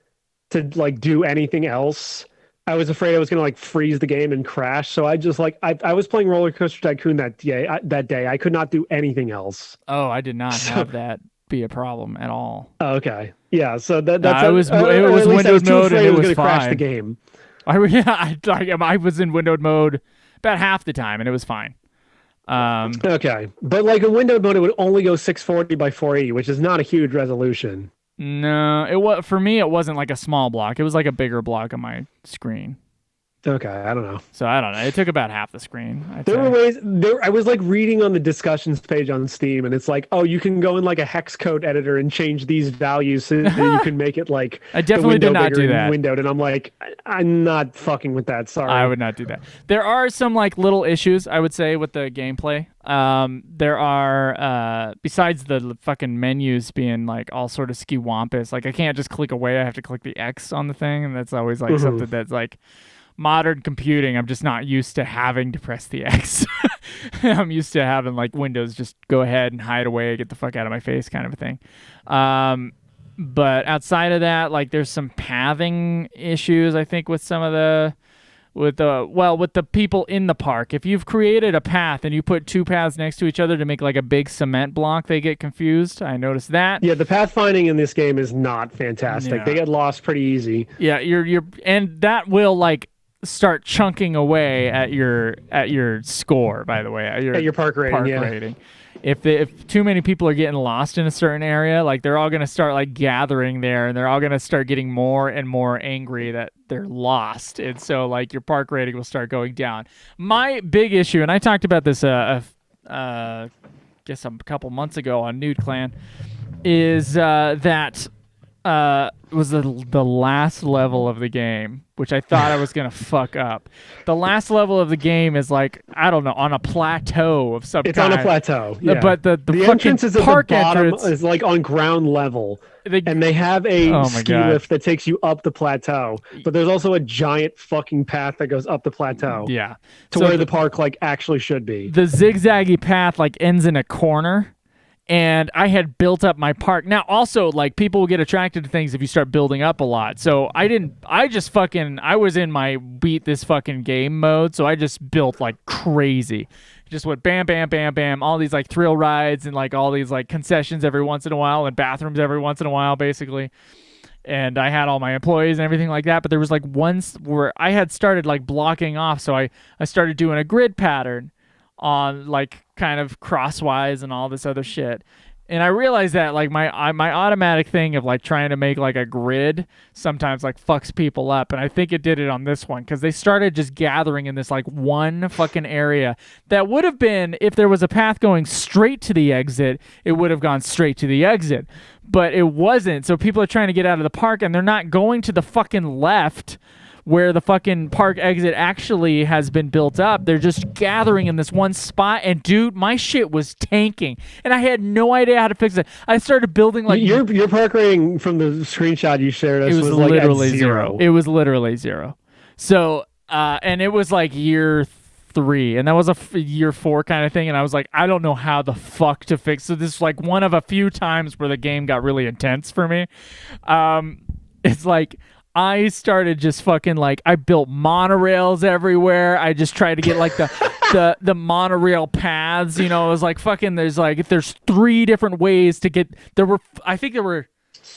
to like do anything else, I was afraid I was gonna like freeze the game and crash. So I just like I was playing RollerCoaster Tycoon that day. I could not do anything else. Oh, I did not have that be a problem at all. Oh, okay. Yeah. So it was windowed mode and it was fine. Crash the game. I was in windowed mode about half the time and it was fine. Okay, but like in windowed mode, it would only go 640 by 480, which is not a huge resolution. No, for me it wasn't like a small block. It was like a bigger block on my screen. Okay, I don't know. So I don't know. It took about half the screen. Were ways. I was like reading on the discussions page on Steam, and it's like, oh, you can go in like a hex code editor and change these values so that you can make it like. I definitely did not do that. Windowed, and I'm like, I'm not fucking with that. Sorry. I would not do that. There are some like little issues I would say with the gameplay. There are besides the fucking menus being like all sort of ski-wampus. Like I can't just click away. I have to click the X on the thing, and that's always like something that's like. Modern computing, I'm just not used to having to press the X. I'm used to having like Windows just go ahead and hide away, get the fuck out of my face kind of a thing. But outside of that, like there's some pathing issues, I think, with some of the with the people in the park. If you've created a path and you put two paths next to each other to make like a big cement block, they get confused. I noticed that. Yeah, the pathfinding in this game is not fantastic. Yeah. They get lost pretty easy. Yeah, and that will like start chunking away at your score. By the way, at your park rating. Rating. If too many people are getting lost in a certain area, like they're all gonna start like gathering there, and they're all gonna start getting more and more angry that they're lost, and so like your park rating will start going down. My big issue, and I talked about this guess a couple months ago on Nude Clan, is that was the last level of the game, which I thought I was gonna fuck up. The last level of the game is like, I don't know, on a plateau of some kind. It's on a plateau. Yeah. But the entrance is at the bottom, entrance is like on ground level. And they have a ski lift that takes you up the plateau. But there's also a giant fucking path that goes up the plateau. Yeah. To where the park like actually should be. The zigzaggy path like ends in a corner. And I had built up my park. Now, also, like, people will get attracted to things if you start building up a lot. So I was in my beat this fucking game mode, so I just built like crazy. Just went bam, bam, bam, bam, all these like thrill rides and like all these like concessions every once in a while and bathrooms every once in a while, basically. And I had all my employees and everything like that. But there was like once where I had started like blocking off, so I started doing a grid pattern on like kind of crosswise and all this other shit. And I realized that like my automatic thing of like trying to make like a grid sometimes like fucks people up, and I think it did it on this one because they started just gathering in this like one fucking area that would have been, if there was a path going straight to the exit, it would have gone straight to the exit, but it wasn't. So people are trying to get out of the park and they're not going to the fucking left where the fucking park exit actually has been built up. They're just gathering in this one spot, and dude, my shit was tanking, and I had no idea how to fix it. I started building like your park rating from the screenshot you shared us was like literally at zero. It was literally zero. So, and it was like year 3, and that was a year 4 kind of thing, and I was like, I don't know how the fuck to fix. So this is like one of a few times where the game got really intense for me. It's like, I started just fucking like, I built monorails everywhere. I just tried to get like the monorail paths, you know. It was like fucking, there's 3 different ways to get,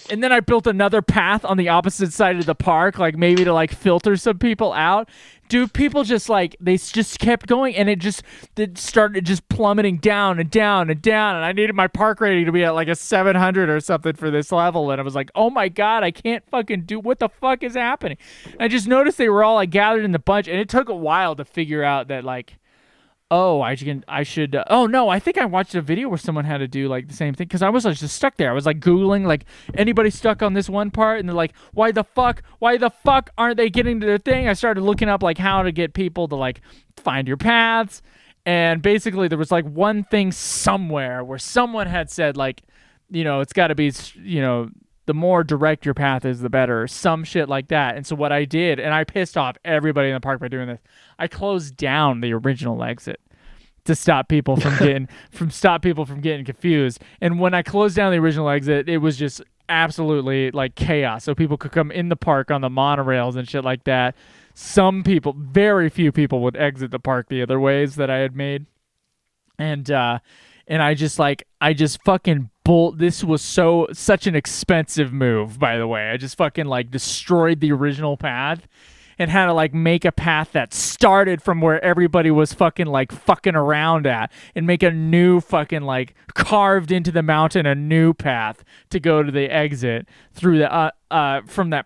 and then I built another path on the opposite side of the park, like maybe to like filter some people out. Dude, people just like, they just kept going, and it started just plummeting down and down and down, and I needed my park rating to be at like a 700 or something for this level, and I was like, oh my god, I can't fucking do, what the fuck is happening? And I just noticed they were all like gathered in the bunch, and it took a while to figure out that like, oh, I should. Oh no, I think I watched a video where someone had to do like the same thing, because I was like, just stuck there. I was like Googling like, anybody stuck on this one part, and they're like, why the fuck aren't they getting to their thing? I started looking up like how to get people to like find your paths, and basically there was like one thing somewhere where someone had said like, you know, it's got to be, you know, the more direct your path is, the better, or some shit like that. And so what I did, and I pissed off everybody in the park by doing this, I closed down the original exit to stop people from getting confused. And when I closed down the original exit, it was just absolutely like chaos. So people could come in the park on the monorails and shit like that. Some people, very few people, would exit the park the other ways that I had made. And I just fucking this was such an expensive move, by the way. I just fucking like destroyed the original path and had to like make a path that started from where everybody was fucking around at, and make a new fucking like carved into the mountain a new path to go to the exit through the from the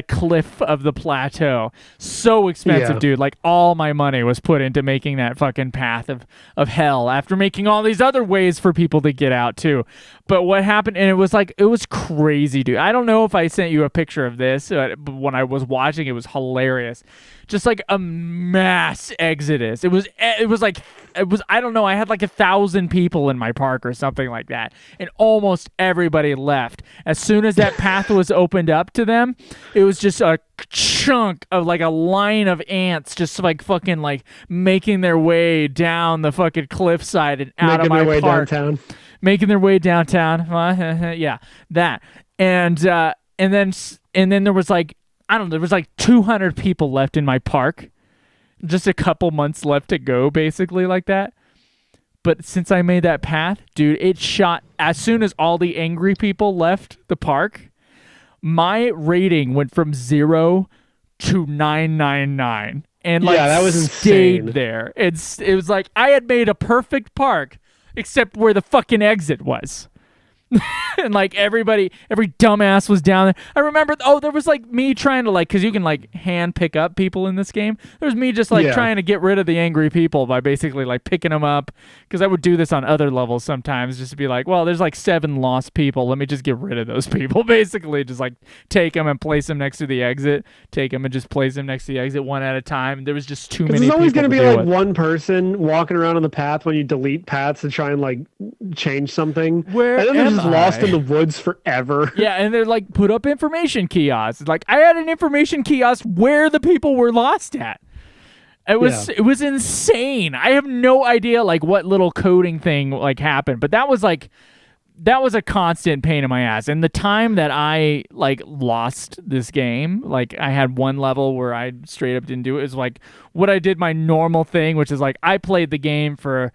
cliff of the plateau. So expensive, dude. Like all my money was put into making that fucking path of hell, after making all these other ways for people to get out too. But what happened, and it was crazy, dude. I don't know if I sent you a picture of this, but when I was watching, it was hilarious. Just like a mass exodus. It was I don't know, I had like 1,000 people in my park or something like that, and almost everybody left. As soon as that path was opened up to them, it was just a chunk of like a line of ants just like fucking like making their way down the fucking cliffside and out of my park. Making their way downtown. Yeah, that. And then there was like, I don't know, there was like 200 people left in my park just a couple months left to go, basically like that. But since I made that path, dude, it shot as soon as all the angry people left the park. My rating went from 0 to 999, and like that was stayed insane. there. It was like I had made a perfect park, except where the fucking exit was. And like every dumbass was down there. I remember, there was like me trying to like, because you can like hand pick up people in this game. There was me just like trying to get rid of the angry people by basically like picking them up. Because I would do this on other levels sometimes, just to be like, well, there's like 7 lost people. Let me just get rid of those people. Basically, just like take them and place them next to the exit. Take them and just place them next to the exit one at a time. There was just too many. There's always going to be like one person walking around on the path when you delete paths to try and like change something. Where and then they're am just lost in the woods forever. Yeah, and they're like, put up information kiosks. Like, I had an information kiosk where the people were lost at. It was insane. I have no idea like what little coding thing like happened, but that was a constant pain in my ass. And the time that I like lost this game, like I had one level where I straight up didn't do it. Is like what I did my normal thing, which is like I played the game for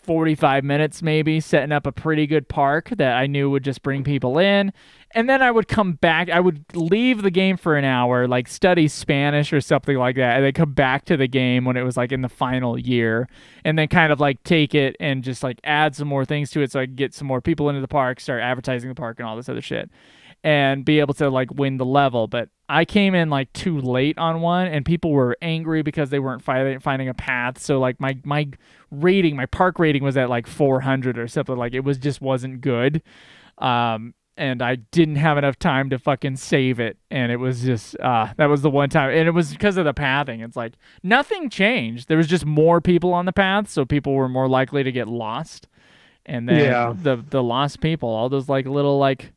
45 minutes maybe, setting up a pretty good park that I knew would just bring people in. And then I would come back. I would leave the game for an hour, like study Spanish or something like that, and then come back to the game when it was like in the final year, and then kind of like take it and just like add some more things to it so I could get some more people into the park, start advertising the park and all this other shit, and be able to like win the level. But I came in like too late on one, and people were angry because they weren't finding a path. So like my park rating was at like 400 or something. Like it wasn't good. And I didn't have enough time to fucking save it. And it was just, that was the one time. And it was because of the pathing. It's like nothing changed. There was just more people on the path, so people were more likely to get lost. And then the lost people, all those like little like,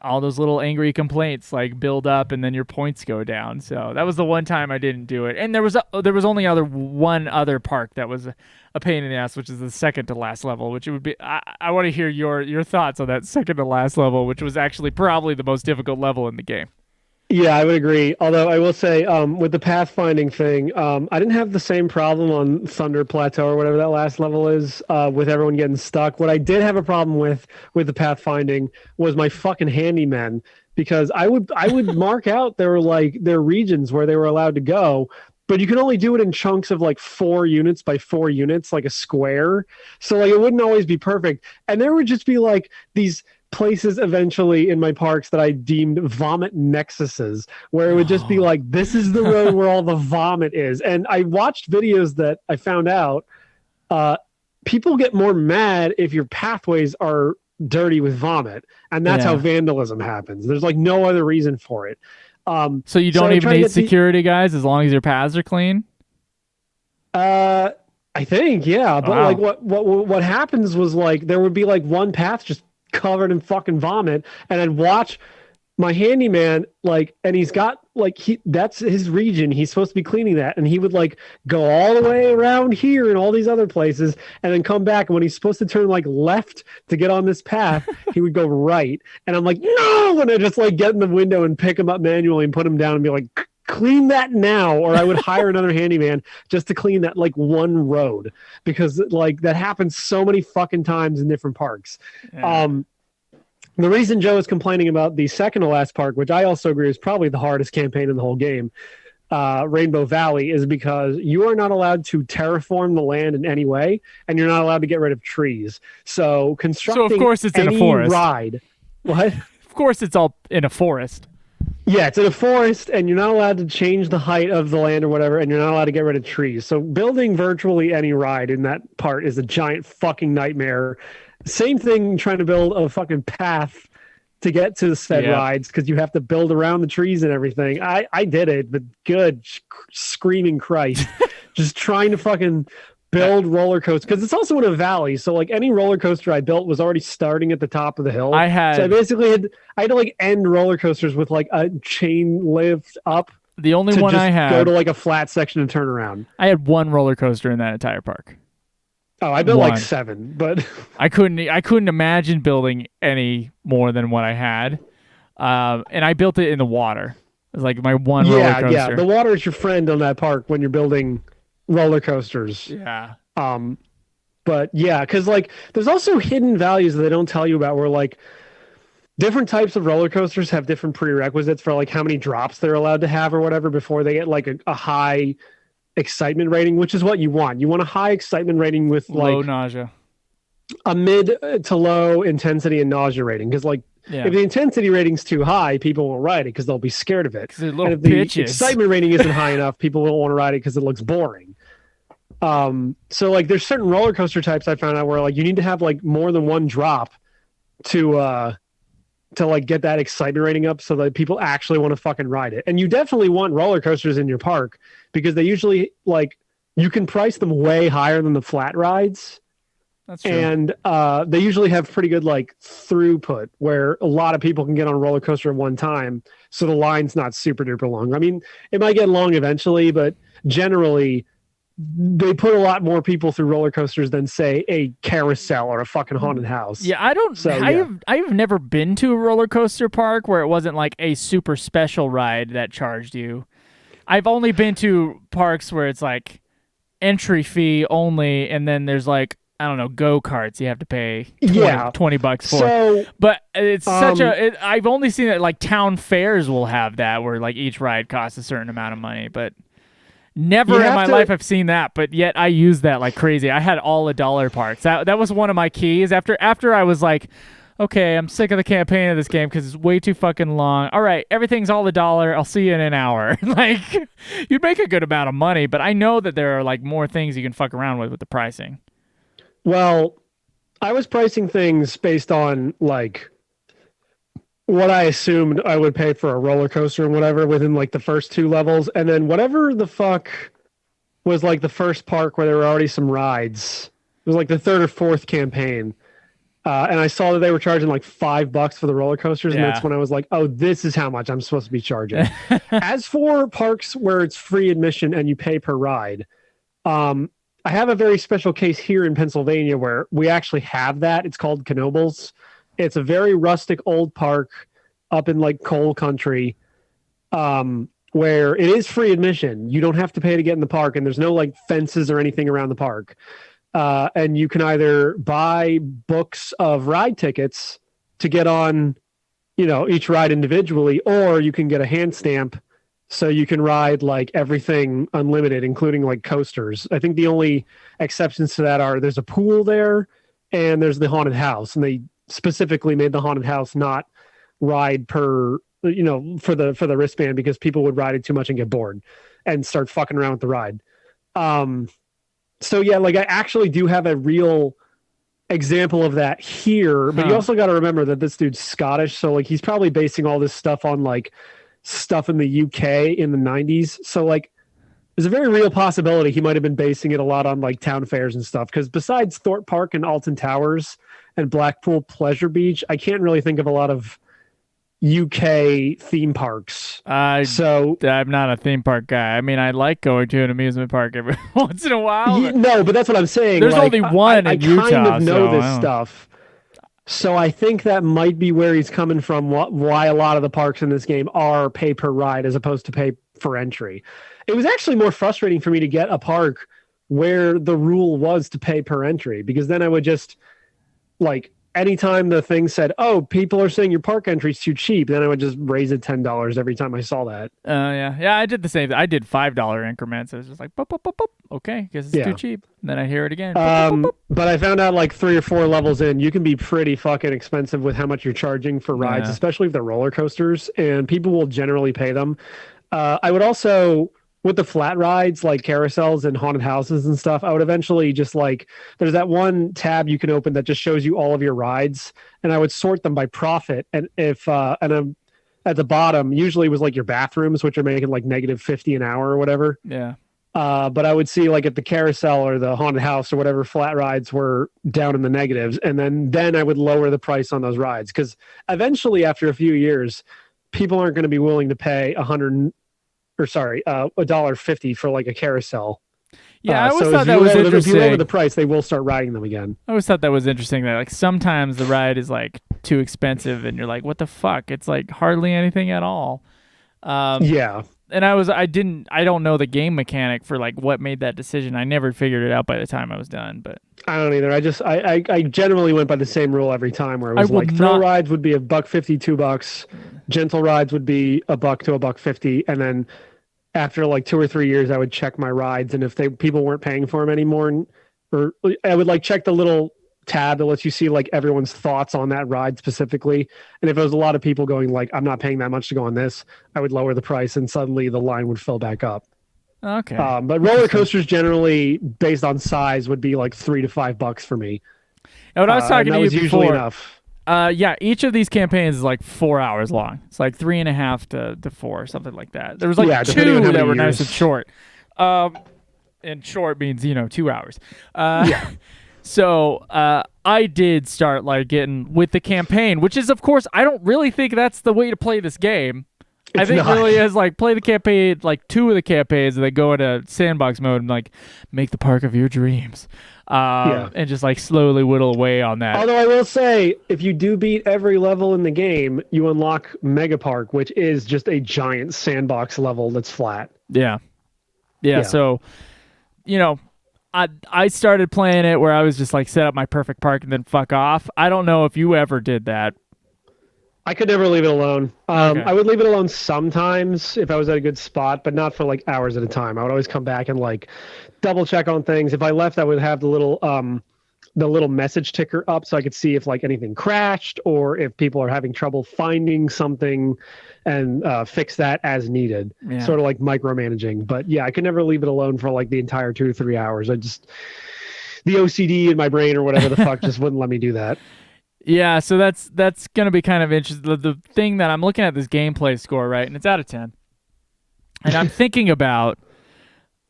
all those little angry complaints like build up, and then your points go down. So that was the one time I didn't do it. And there was only one other park that was a pain in the ass, which is the second to last level, which it would be. I want to hear your thoughts on that second to last level, which was actually probably the most difficult level in the game. Yeah, I would agree. Although I will say, with the pathfinding thing, I didn't have the same problem on Thunder Plateau or whatever that last level is, with everyone getting stuck. What I did have a problem with the pathfinding was my fucking handymen, because I would mark out their regions where they were allowed to go, but you could only do it in chunks of like 4 units by 4 units, like a square. So like it wouldn't always be perfect, and there would just be like these places eventually in my parks that I deemed vomit nexuses, where it would just be like, this is the road where all the vomit is. And I watched videos that I found out people get more mad if your pathways are dirty with vomit, and that's how vandalism happens. There's like no other reason for it. So you don't even need security guys as long as your paths are clean? I think, yeah. But like what happens was like there would be like one path just covered in fucking vomit, and I'd watch my handyman and he's got that's his region, he's supposed to be cleaning that, and he would like go all the way around here and all these other places and then come back, and when he's supposed to turn like left to get on this path he would go right, and I'm like, no, and I just like get in the window and pick him up manually and put him down and be like, clean that now, or I would hire another handyman just to clean that like one road, because like that happens so many fucking times in different parks. The reason Joe is complaining about the second to last park, which I also agree is probably the hardest campaign in the whole game, Rainbow Valley, is because you are not allowed to terraform the land in any way, and you're not allowed to get rid of trees. So constructing of course it's any in a forest. Ride, what? Of course it's all in a forest. Yeah, it's in a forest, and you're not allowed to change the height of the land or whatever, and you're not allowed to get rid of trees. So building virtually any ride in that part is a giant fucking nightmare. Same thing trying to build a fucking path to get to the said rides, because you have to build around the trees and everything. I did it, but good screaming Christ. Just trying to fucking build roller coasters, because it's also in a valley, so like any roller coaster I built was already starting at the top of the hill. So I basically had to like end roller coasters with like a chain lift up. The only one I had, go to like a flat section and turn around. I had one roller coaster in that entire park. Oh, I built like 7, but I couldn't imagine building any more than what I had, and I built it in the water. It's like my one roller coaster. Yeah. The water is your friend on that park when you're building roller coasters. Yeah. But yeah, because like there's also hidden values that they don't tell you about where like different types of roller coasters have different prerequisites for like how many drops they're allowed to have or whatever before they get like a high excitement rating, which is what you want. You want a high excitement rating with like low nausea, a mid to low intensity and nausea rating. Because like if the intensity rating's too high, people won't ride it because they'll be scared of it. Because they're And little if the bitches. excitement rating isn't high enough, people won't want to ride it because it looks boring. So like there's certain roller coaster types I found out where like you need to have like more than one drop to like get that excitement rating up so that people actually want to fucking ride it. And you definitely want roller coasters in your park because they usually like you can price them way higher than the flat rides. That's true. And they usually have pretty good like throughput where a lot of people can get on a roller coaster at one time. So the line's not super duper long. I mean, it might get long eventually, but generally they put a lot more people through roller coasters than say a carousel or a fucking haunted house. Yeah, I don't. So, I've never been to a roller coaster park where it wasn't like a super special ride that charged you. I've only been to parks where it's like entry fee only, and then there's like I don't know go-karts you have to pay $20 for. So, but it's such a. I've only seen it like town fairs will have that where like each ride costs a certain amount of money, but. Never in my life I've seen that, but yet I use that like crazy. I had all $1 parks. That was one of my keys. After I was like, okay, I'm sick of the campaign of this game because it's way too fucking long. All right, everything's all $1. I'll see you in an hour. Like, you'd make a good amount of money, but I know that there are like more things you can fuck around with the pricing. Well, I was pricing things based on like what I assumed I would pay for a roller coaster and whatever within like the first 2 levels. And then whatever the fuck was like the first park where there were already some rides. It was like the 3rd or 4th campaign. And I saw that they were charging like $5 for the roller coasters. And that's when I was like, oh, this is how much I'm supposed to be charging. As for parks where it's free admission and you pay per ride, I have a very special case here in Pennsylvania where we actually have that. It's called Knoebels. It's a very rustic old park up in like coal country where it is free admission. You don't have to pay to get in the park and there's no like fences or anything around the park. And you can either buy books of ride tickets to get on, you know, each ride individually, or you can get a hand stamp so you can ride like everything unlimited, including like coasters. I think the only exceptions to that are there's a pool there and there's the haunted house, and they specifically made the haunted house not ride per, you know, for the wristband because people would ride it too much and get bored and start fucking around with the ride. So yeah, like I actually do have a real example of that here, but you also got to remember that this dude's Scottish, so like he's probably basing all this stuff on like stuff in the UK in the 90s. So like there's a very real possibility he might have been basing it a lot on like town fairs and stuff, because besides Thorpe Park and Alton Towers and Blackpool Pleasure Beach, I can't really think of a lot of UK theme parks. So I'm not a theme park guy. I mean, I like going to an amusement park every once in a while. No, but that's what I'm saying. There's like, only one in Utah. I kind of know so this stuff. So I think that might be where he's coming from, why a lot of the parks in this game are pay per ride as opposed to pay for entry. It was actually more frustrating for me to get a park where the rule was to pay per entry, because then I would just like anytime the thing said, oh, people are saying your park entry's too cheap, then I would just raise it $10 every time I saw that. Yeah, I did the same thing. I did $5 increments. It was just like, boop, boop, boop, boop. Okay, guess it's too cheap. And then I hear it again. Boop, boop, boop, boop. But I found out like 3 or 4 levels in, you can be pretty fucking expensive with how much you're charging for rides, especially if they're roller coasters, and people will generally pay them. I would also, with the flat rides like carousels and haunted houses and stuff, I would eventually just like, there's that one tab you can open that just shows you all of your rides, and I would sort them by profit. And if and I'm at the bottom usually was like your bathrooms, which are making like -50 an hour or whatever. Yeah. But I would see like at the carousel or the haunted house or whatever, flat rides were down in the negatives, and then I would lower the price on those rides, because eventually after a few years, people aren't going to be willing to pay $1.50 for like a carousel. Yeah, I always so thought that was interesting. If you lower the price, they will start riding them again. I always thought that was interesting that like sometimes the ride is like too expensive and you're like, what the fuck? It's like hardly anything at all. Yeah. And I don't know the game mechanic for like what made that decision. I never figured it out by the time I was done, but I don't either. I generally went by the same rule every time, where it I was will like thrill not- rides would be $1.50, $2. Gentle rides would be $1 to $1.50, and then after like 2 or 3 years, I would check my rides, and if people weren't paying for them anymore, or I would like check the little tab that lets you see like everyone's thoughts on that ride specifically. And if there was a lot of people going like, I'm not paying that much to go on this, I would lower the price, and suddenly the line would fill back up. okay. But roller coasters generally, based on size, would be like $3 to $5 for me. And what I was talking and that to you was usually before, enough. yeah, each of these campaigns is like 4 hours long. It's like 3.5 to 4, something like that. There was like Yeah, depending on two how that many were nice years. and short. And short means 2 hours. Yeah. So I did start like getting with the campaign, which is of course I don't really think that's the way to play this game. I think not. really is like play the campaign, like 2 of the campaigns, and then go into sandbox mode and like make the park of your dreams, and just like slowly whittle away on that. Although I will say, if you do beat every level in the game, you unlock Mega Park, which is just a giant sandbox level that's flat. Yeah. Yeah. So, I started playing it where I was just like set up my perfect park and then fuck off. I don't know if you ever did that. I could never leave it alone. Okay. I would leave it alone sometimes if I was at a good spot, but not for like hours at a time. I would always come back and like double check on things. If I left, I would have the little message ticker up so I could see if like anything crashed or if people are having trouble finding something, and fix that as needed. Yeah. Sort of like micromanaging. But yeah, I could never leave it alone for like the entire 2 to 3 hours. The OCD in my brain or whatever the fuck just wouldn't let me do that. Yeah, so that's gonna be kind of interesting. The thing that I'm looking at this gameplay score, right, and it's out of 10, and I'm thinking about,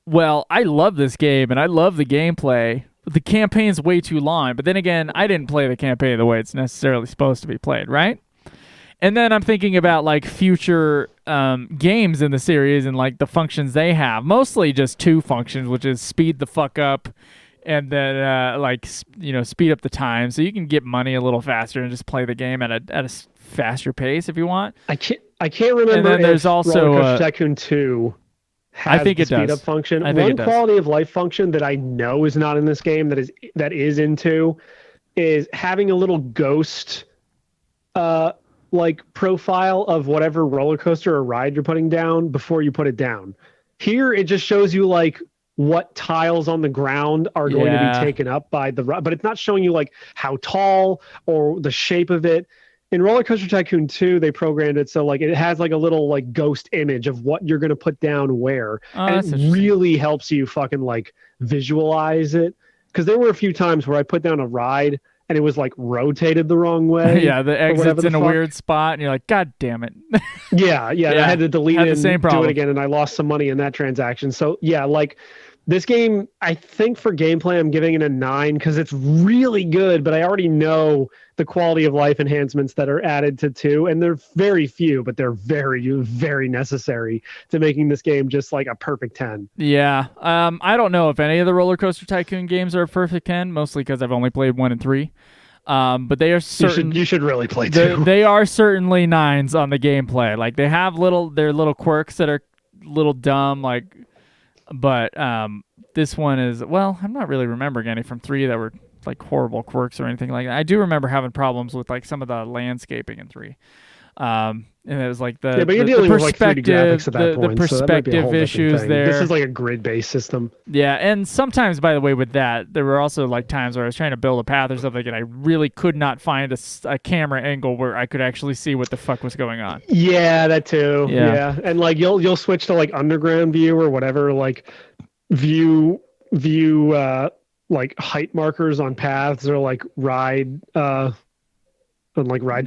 well, I love this game and I love the gameplay, but the campaign's way too long. But then again, I didn't play the campaign the way it's necessarily supposed to be played, right? And then I'm thinking about like future games in the series and like the functions they have, mostly just 2 functions, which is speed the fuck up. And then, speed up the time so you can get money a little faster and just play the game at a faster pace if you want. I can't remember. And then there's if also RollerCoaster Tycoon 2 has I think the it speed does. up function. I think One it does. quality of life function that I know is not in this game that is in 2 is having a little ghost like profile of whatever roller coaster or ride you're putting down before you put it down. Here it just shows you like what tiles on the ground are going to Yeah. be taken up by the ride, but it's not showing you like how tall or the shape of it. In RollerCoaster Tycoon 2, they programmed it so like it has like a little like ghost image of what you're going to put down where, Oh, and that's it interesting. really helps you fucking like visualize it. Because there were a few times where I put down a ride and it was like rotated the wrong way. Yeah, the or whatever exit's the in a fuck. weird spot, and you're like, God damn it. Yeah, and Yeah, I had to delete had it the and same do problem. it again, and I lost some money in that transaction. So yeah, like this game, I think for gameplay, I'm giving it a 9 because it's really good, but I already know the quality of life enhancements that are added to 2, and they're very few, but they're very, very necessary to making this game just like a perfect 10. Yeah. I don't know if any of the RollerCoaster Tycoon games are a perfect 10, mostly because I've only played 1 and 3. But they are certain. You should really play 2. They are certainly 9s on the gameplay. Like they have their little quirks that are little dumb, like, but this one is, well, I'm not really remembering any from 3 that were like horrible quirks or anything like that. I do remember having problems with like some of the landscaping in 3. And it was like Yeah, but you're dealing with like 3D graphics at that the point, so that might be a perspective whole different issues thing. there. This is like a grid-based system. Yeah, and sometimes, by the way, with that, there were also like times where I was trying to build a path or something, and I really could not find a camera angle where I could actually see what the fuck was going on. Yeah, that too. Yeah. Yeah. And like you'll switch to like underground view or whatever, like view like height markers on paths or like ride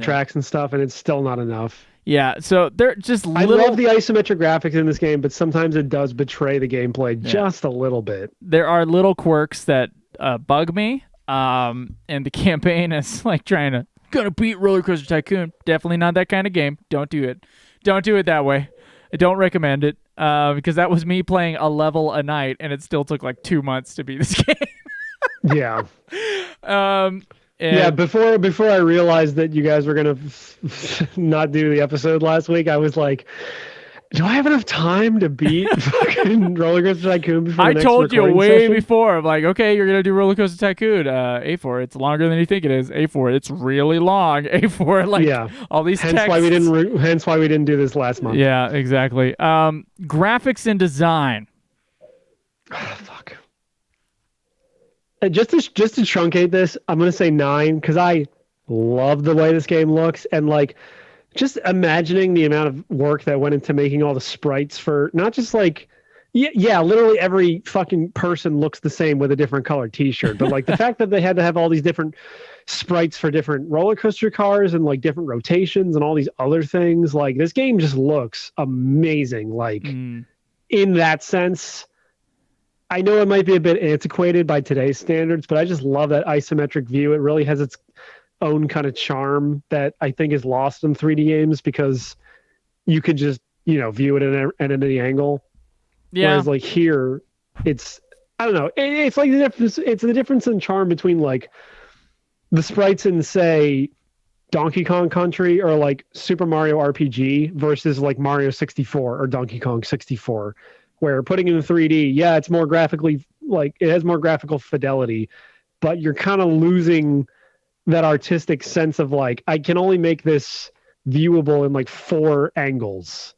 tracks and stuff, and it's still not enough. Yeah, so they're just I little. love the isometric graphics in this game, but sometimes it does betray the gameplay just a little bit. There are little quirks that bug me, and the campaign is like gonna beat RollerCoaster Tycoon. Definitely not that kind of game. Don't do it. Don't do it that way. I don't recommend it because that was me playing a level a night, and it still took like 2 months to beat this game. Yeah. And Yeah, before I realized that you guys were gonna not do the episode last week, I was like, Do I have enough time to beat fucking RollerCoaster Tycoon before the I next told you recording way session? before. I'm like, okay, you're gonna do RollerCoaster Tycoon. A for it. It's longer than you think it is. A for it. It's really long. A for it. Like Yeah. all these Hence texts. why we didn't. Hence why we didn't do this last month. Yeah, exactly. Graphics and design. Fuck. Just to truncate this, I'm gonna say 9 because I love the way this game looks and like just imagining the amount of work that went into making all the sprites for not just like yeah, literally every fucking person looks the same with a different colored t-shirt, but like the fact that they had to have all these different sprites for different roller coaster cars and like different rotations and all these other things, like this game just looks amazing. Like in that sense, I know it might be a bit antiquated by today's standards, but I just love that isometric view. It really has its own kind of charm that I think is lost in 3D games because you could just, view it at any angle. Yeah. Whereas like here, it's, I don't know. It's like the difference. It's the difference in charm between like the sprites in say Donkey Kong Country or like Super Mario RPG versus like Mario 64 or Donkey Kong 64, where putting it in 3D, yeah, it's more graphically, like it has more graphical fidelity, but you're kind of losing that artistic sense of like, I can only make this viewable in like 4 angles.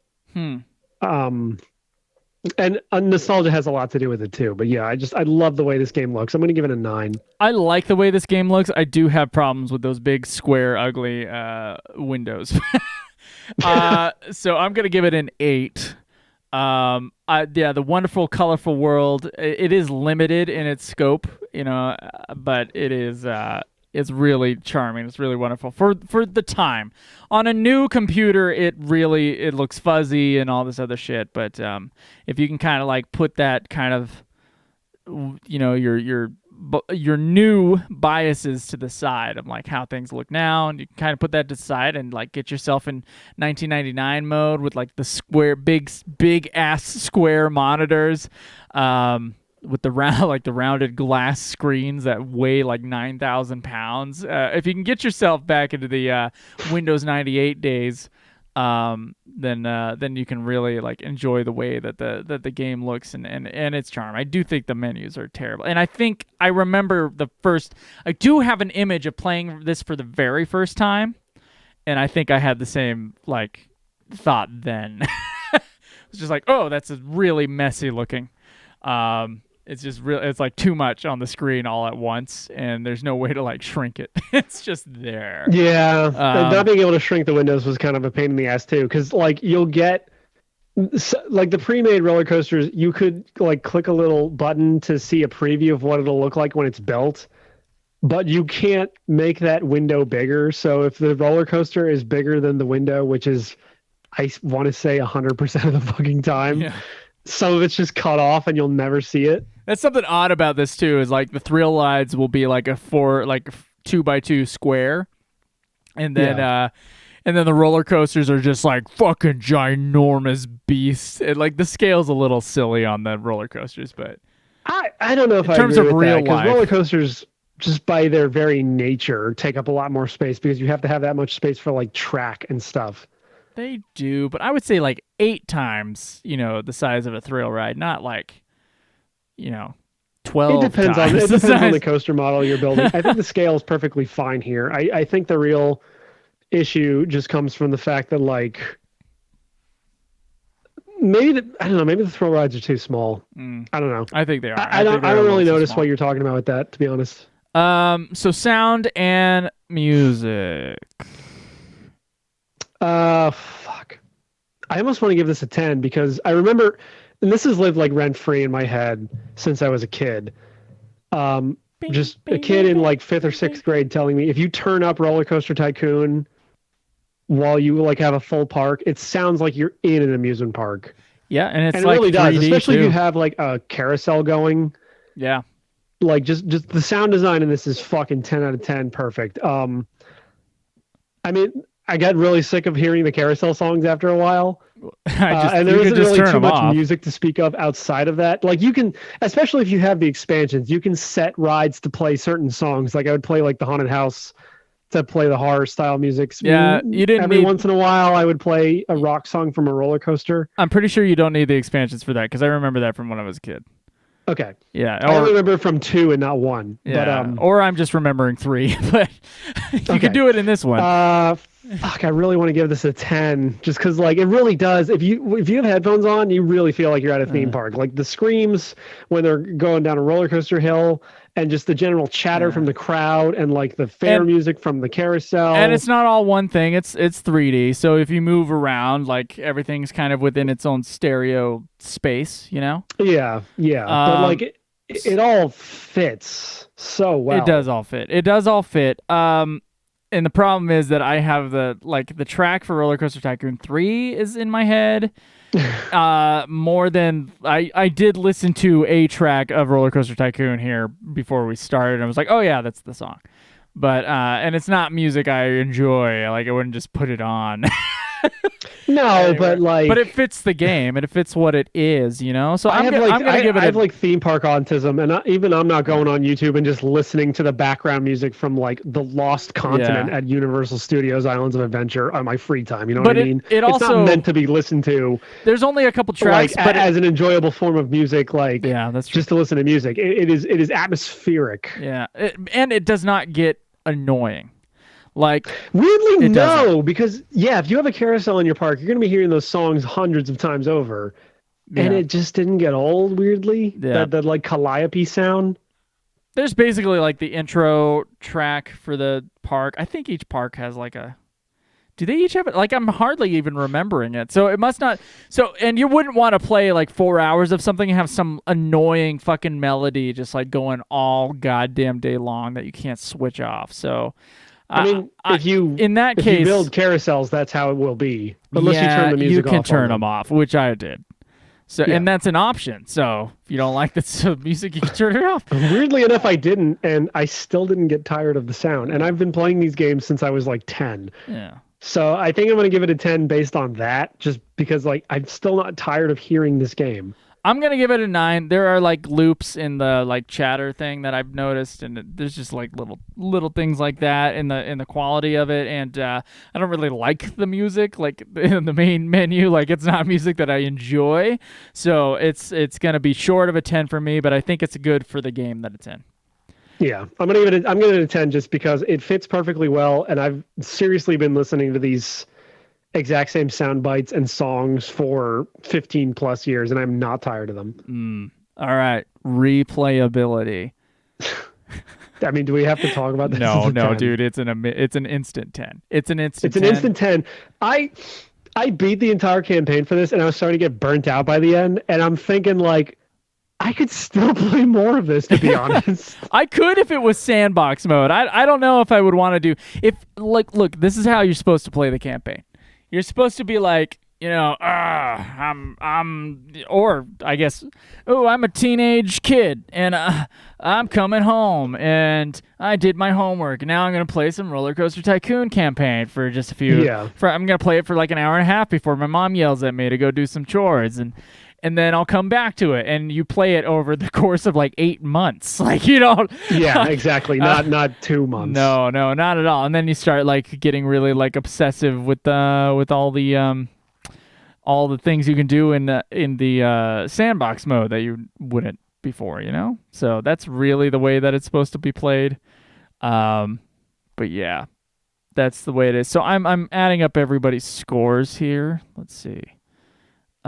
And nostalgia has a lot to do with it too. But yeah, I love the way this game looks. I'm going to give it a 9. I like the way this game looks. I do have problems with those big, square, ugly windows. So I'm going to give it an 8. The wonderful, colorful world. It is limited in its scope, but it is. It's really charming. It's really wonderful for the time. On a new computer, it looks fuzzy and all this other shit. But if you can kind of like put that kind of, your new biases to the side of like how things look now, and you can kind of put that to the side and like get yourself in 1999 mode with like the square, big ass square monitors. With the rounded glass screens that weigh like 9,000 pounds. If you can get yourself back into the Windows 98 days, then you can really like enjoy the way that the game looks and its charm. I do think the menus are terrible, and I think I remember I do have an image of playing this for the very first time, and I think I had the same like thought then. It's just like, oh, that's really messy looking. It's just real. It's like too much on the screen all at once, and there's no way to like shrink it. It's just there. Yeah, not being able to shrink the windows was kind of a pain in the ass too, because like you'll get like the pre-made roller coasters, you could like click a little button to see a preview of what it'll look like when it's built, but you can't make that window bigger. So if the roller coaster is bigger than the window, which is I want to say 100% of the fucking time. Yeah. Some of it's just cut off and you'll never see it. That's something odd about this too. Is like the thrill rides will be like a 2x2 square, and then the roller coasters are just like fucking ginormous beasts. Like the scale's a little silly on the roller coasters, but I don't know if in terms of real life, roller coasters just by their very nature take up a lot more space because you have to have that much space for like track and stuff. They do, but I would say like 8 times, the size of a thrill ride, not like, 12 It depends times. It depends on the coaster model you're building. I think the scale is perfectly fine here. I think the real issue just comes from the fact that like maybe the thrill rides are too small. I don't know. I think they are. I don't really notice what you're talking about with that, to be honest. So sound and music. Fuck. I almost want to give this a 10 because I remember, and this has lived like rent free in my head since I was a kid. Just a kid in like 5th or 6th grade telling me if you turn up RollerCoaster Tycoon while you like have a full park, it sounds like you're in an amusement park. Yeah, and it like really does, 3D especially too. if you have like a carousel going. Yeah. Like just the sound design in this is fucking 10 out of 10 perfect. I mean, I got really sick of hearing the carousel songs after a while. And there isn't really too much music to speak of outside of that. Like you can, especially if you have the expansions, you can set rides to play certain songs. Like I would play like the Haunted House to play the horror style music. Yeah, you didn't Every need- once in a while, I would play a rock song from a roller coaster. I'm pretty sure you don't need the expansions for that because I remember that from when I was a kid. Okay, Yeah, I only remember from 2 and not 1. yeah, But or I'm just remembering 3, but you Okay. could do it in this one. fuck, I really want to give this a 10, just because like it really does. If you have headphones on, you really feel like you're at a theme park. Like the screams when they're going down a roller coaster hill, and just the general chatter from the crowd, and like the fair music from the carousel. And it's not all one thing. It's 3D. So if you move around, like everything's kind of within its own stereo space, you know? Yeah. But like it all fits so well. It does all fit. It does all fit. And the problem is that I have the track for Roller Coaster Tycoon 3 is in my head. More than I did listen to a track of Roller Coaster Tycoon here before we started. I was like, oh yeah, that's the song. But and it's not music I enjoy. Like I wouldn't just put it on. No, Anyway, but like, but it fits the game and it fits what it is, you know. So I'm gonna give it. I have like theme park autism, and I'm not going on YouTube and just listening to the background music from like the Lost Continent at Universal Studios Islands of Adventure on my free time. You know what I mean? It it's also not meant to be listened to. There's only a couple tracks, like, but as an enjoyable form of music, like yeah, that's true. just to listen to music. It is atmospheric. Yeah, and it does not get annoying. Like Weirdly, it no, doesn't. because if you have a carousel in your park, you're gonna be hearing those songs hundreds of times over, and Yeah. it just didn't get old. Weirdly, Yeah. the like calliope sound. There's basically like the intro track for the park. I think each park has like a. Do they each have it? Like I'm hardly even remembering it. So it must not. So and you wouldn't want to play like 4 hours of something and have some annoying fucking melody just like going all goddamn day long that you can't switch off. So. I mean, if you build carousels, that's how it will be. Unless you turn the music off. You can turn on them off, which I did. So and that's an option. So if you don't like the music, you can turn it off. Weirdly enough, I didn't, and I still didn't get tired of the sound. And I've been playing these games since I was like 10. Yeah. So I think I'm going to give it a 10 based on that, just because like I'm still not tired of hearing this game. I'm gonna give it a 9. There are like loops in the like chatter thing that I've noticed, and there's just like little things like that in the quality of it. And I don't really like the music, like in the main menu. Like it's not music that I enjoy, so it's gonna be short of a 10 for me. But I think it's good for the game that it's in. Yeah, I'm gonna give it a 10 just because it fits perfectly well, and I've seriously been listening to these exact same sound bites and songs for 15 plus years, and I'm not tired of them. All right, replayability. I mean, do we have to talk about this? No, as a 10? dude, it's an instant 10. It's an instant. It's an 10. instant 10. I beat the entire campaign for this, and I was starting to get burnt out by the end, and I'm thinking like, I could still play more of this, to be honest. I could if it was sandbox mode. I don't know if I would want to do if like look, this is how you're supposed to play the campaign. You're supposed to be like, you know, or I guess, I'm a teenage kid and I'm coming home and I did my homework. Now I'm gonna play some Roller Coaster Tycoon campaign for just a few. Yeah. I'm gonna play it for like an hour and a half before my mom yells at me to go do some chores and then I'll come back to it, and you play it over the course of like 8 months. Like you don't. Yeah, exactly. Not 2 months. No, not at all. And then you start like getting really like obsessive with all the things you can do in the sandbox mode that you wouldn't before, you know. So that's really the way that it's supposed to be played. But yeah, that's the way it is. So I'm adding up everybody's scores here. Let's see.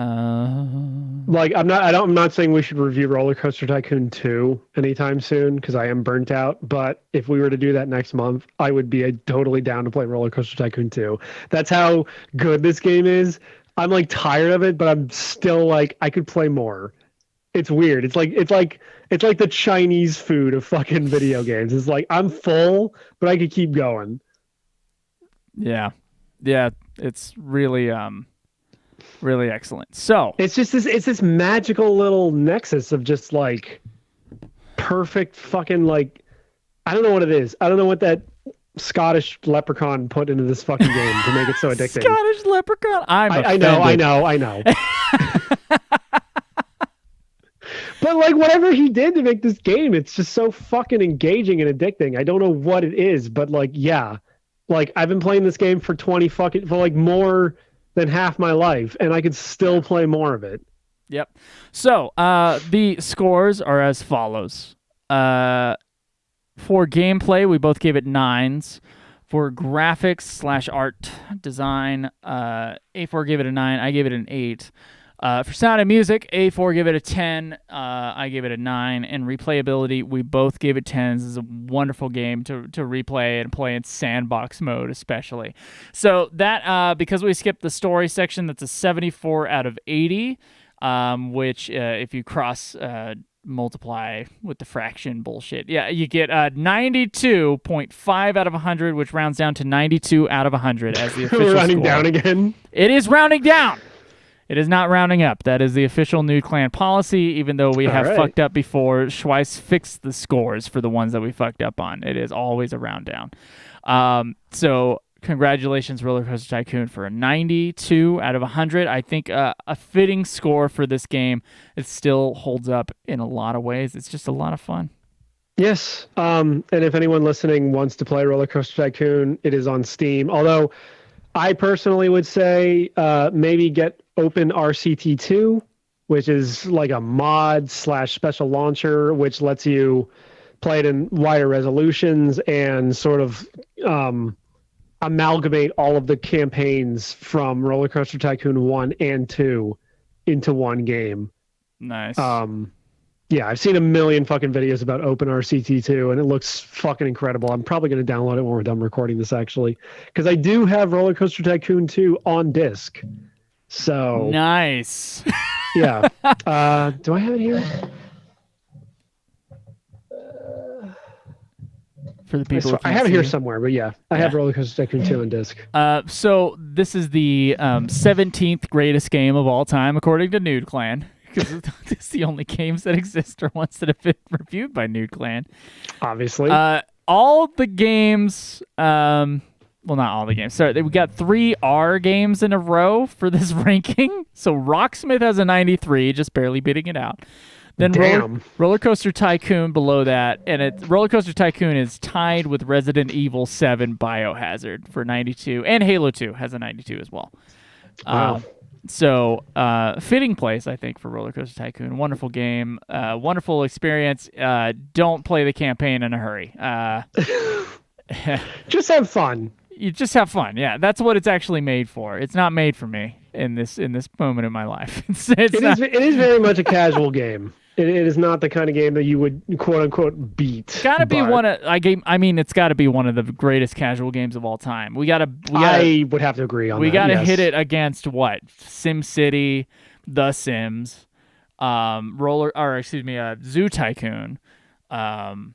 Like I'm not saying we should review Roller Coaster Tycoon 2 anytime soon because I am burnt out. But if we were to do that next month, I would be totally down to play Roller Coaster Tycoon 2. That's how good this game is. I'm like tired of it, but I'm still like I could play more. It's weird. It's like the Chinese food of fucking video games. It's like I'm full, but I could keep going. Yeah, it's really really excellent. So it's this magical little nexus of just like perfect fucking like I don't know what it is. I don't know what that Scottish leprechaun put into this fucking game to make it so addicting. Scottish leprechaun. I know. But like whatever he did to make this game, it's just so fucking engaging and addicting. I don't know what it is, but like yeah, Like, I've been playing this game for like more than half my life, and I could still play more of it. Yep. So the scores are as follows. For gameplay, we both gave it 9s. For graphics / art design, A4 gave it a 9. I gave it an 8. For sound and music, A4 gave it a 10. I gave it a 9. And replayability, we both gave it 10s. This is a wonderful game to replay and play in sandbox mode, especially. So that because we skipped the story section, that's a 74 out of 80. Which if you cross multiply with the fraction bullshit, you get 92.5 out of 100, which rounds down to 92 out of 100 as the official Rounding score. down again. It is rounding down. It is not rounding up. That is the official Nude Clan policy, even though we have fucked up before. Schweiss fixed the scores for the ones that we fucked up on. It is always a round down. So congratulations, RollerCoaster Tycoon, for a 92 out of 100. I think a fitting score for this game. It still holds up in a lot of ways. It's just a lot of fun. Yes. And if anyone listening wants to play RollerCoaster Tycoon, it is on Steam. Although I personally would say maybe get Open RCT2, which is like a mod / special launcher, which lets you play it in wider resolutions and sort of amalgamate all of the campaigns from RollerCoaster Tycoon 1 and 2 into one game. Nice. Yeah, I've seen a million fucking videos about OpenRCT2, and it looks fucking incredible. I'm probably going to download it when we're done recording this, actually, because I do have RollerCoaster Tycoon 2 on disc. So nice. Yeah. Do I have it here? For the people, I have it here somewhere, but yeah, I have RollerCoaster Tycoon 2 on disc. So this is the 17th greatest game of all time, according to Nude Clan. Because it's the only games that exist are ones that have been reviewed by Nude Clan. Obviously. All the games, well, not all the games. Sorry, we got 3 R games in a row for this ranking. So Rocksmith has a 93, just barely beating it out. Then RollerCoaster Tycoon below that, and RollerCoaster Tycoon is tied with Resident Evil 7 Biohazard for 92, and Halo 2 has a 92 as well. Wow. So, fitting place, I think, for RollerCoaster Tycoon. Wonderful game, wonderful experience. Don't play the campaign in a hurry. Just have fun. You just have fun. Yeah, that's what it's actually made for. It's not made for me in this moment in my life. It is very much a casual game. It is not the kind of game that you would quote unquote beat. Gotta be one of it's got to be one of the greatest casual games of all time. I would have to agree on that. We got to hit it against what? SimCity, The Sims, Zoo Tycoon. And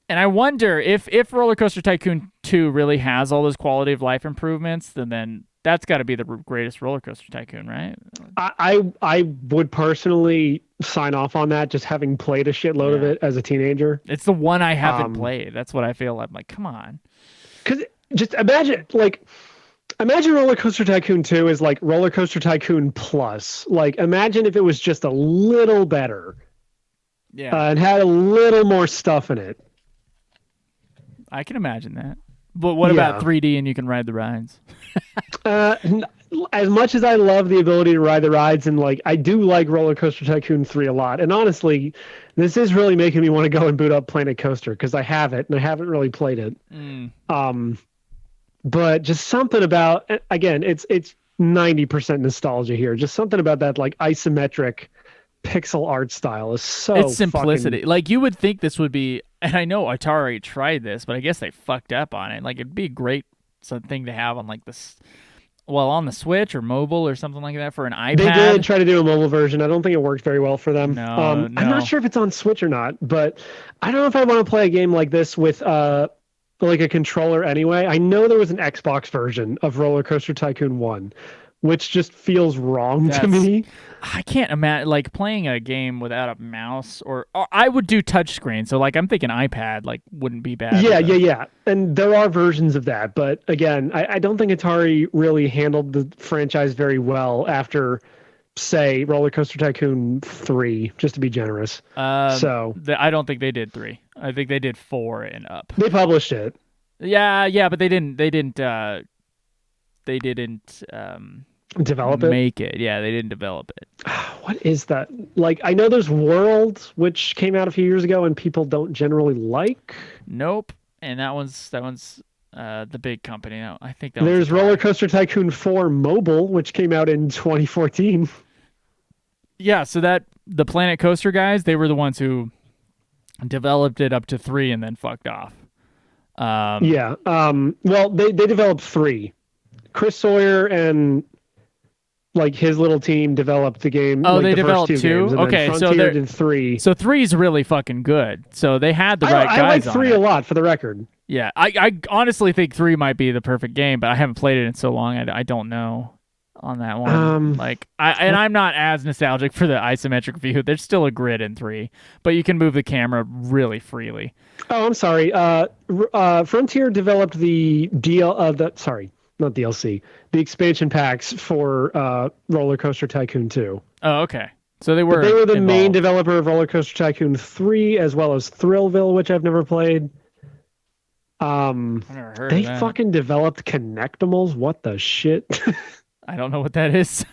I wonder if RollerCoaster Tycoon 2 really has all those quality of life improvements, then that's got to be the greatest RollerCoaster Tycoon, right? I would personally sign off on that, just having played a shitload of it as a teenager. It's the one I haven't played. That's what I feel. I'm like, come on. Because just imagine RollerCoaster Tycoon 2 is like RollerCoaster Tycoon Plus. Like, imagine if it was just a little better. Yeah. And had a little more stuff in it. I can imagine that. But what about 3D and you can ride the rides? As much as I love the ability to ride the rides, and like I do like RollerCoaster Tycoon 3 a lot, and honestly, this is really making me want to go and boot up Planet Coaster because I have it and I haven't really played it. But just something about, again, it's 90% nostalgia here. Just something about that like isometric pixel art style is so it's simplicity. Like you would think this would be, and I know Atari tried this, but I guess they fucked up on it. Like it'd be a great thing to have on like this. Well, on the Switch or mobile or something like that for an iPad. They did try to do a mobile version. I don't think it worked very well for them. No. I'm not sure if it's on Switch or not, but I don't know if I want to play a game like this with like a controller anyway. I know there was an Xbox version of RollerCoaster Tycoon 1, which just feels wrong to me. I can't imagine like playing a game without a mouse or I would do touchscreen. So like I'm thinking iPad like wouldn't be bad. Yeah. And there are versions of that, but again, I don't think Atari really handled the franchise very well after, say, RollerCoaster Tycoon 3, just to be generous. I don't think they did 3. I think they did 4 and up. They published it. Yeah, but they didn't. They didn't Develop it. make it. Yeah, they didn't develop it. What is that? Like, I know there's World, which came out a few years ago and people don't generally like. Nope. And that one's the big company. No, I think There's one's Roller Coaster Tycoon 4 Mobile, which came out in 2014. Yeah, so that the Planet Coaster guys, they were the ones who developed it up to 3 and then fucked off. Yeah. Well, they developed 3. Chris Sawyer and like his little team developed the game. Oh, like, they the developed first 2 2? games, and then Okay, so Frontier they're- did 3. So 3 is really fucking good. So they had the right I guys like on 3 it. a lot, for the record. Yeah, I honestly think 3 might be the perfect game, but I haven't played it in so long. I don't know on that one. I'm not as nostalgic for the isometric view. There's still a grid in 3, but you can move the camera really freely. Oh, I'm sorry. Frontier developed the not DLC, the expansion packs for Roller Coaster Tycoon 2. Oh, okay. So they were. But they were the main involved. developer of Roller Coaster Tycoon 3, as well as Thrillville, which I've never played. I've never heard They of that. fucking developed Connectimals. What the shit? I don't know what that is.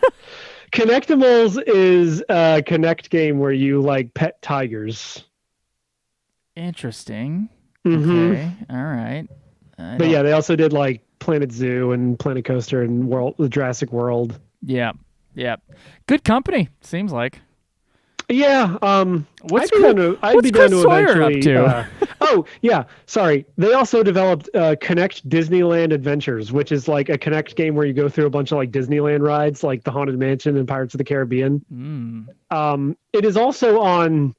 Connectimals is a Connect game where you like pet tigers. Interesting. Mhm. Okay. All right. But yeah, they also did like Planet Zoo and Planet Coaster and the Jurassic World. Yeah. Yeah. Good company, seems like. Yeah, What's I'd be down to Chris Sawyer up eventually. to? Oh yeah, sorry. They also developed Connect Disneyland Adventures, which is like a Connect game where you go through a bunch of like Disneyland rides, like the Haunted Mansion and Pirates of the Caribbean. It is also on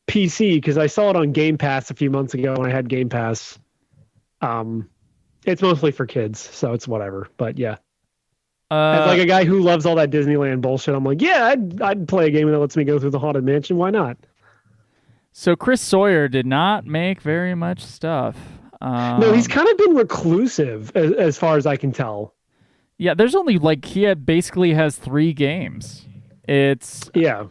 PC because I saw it on Game Pass a few months ago when I had Game Pass. It's mostly for kids, so it's whatever. But yeah. As like a guy who loves all that Disneyland bullshit, I'm like, yeah, I'd play a game that lets me go through the Haunted Mansion. Why not? So Chris Sawyer did not make very much stuff. No, he's kind of been reclusive as far as I can tell. Yeah, there's only basically has 3 games. It's Yeah.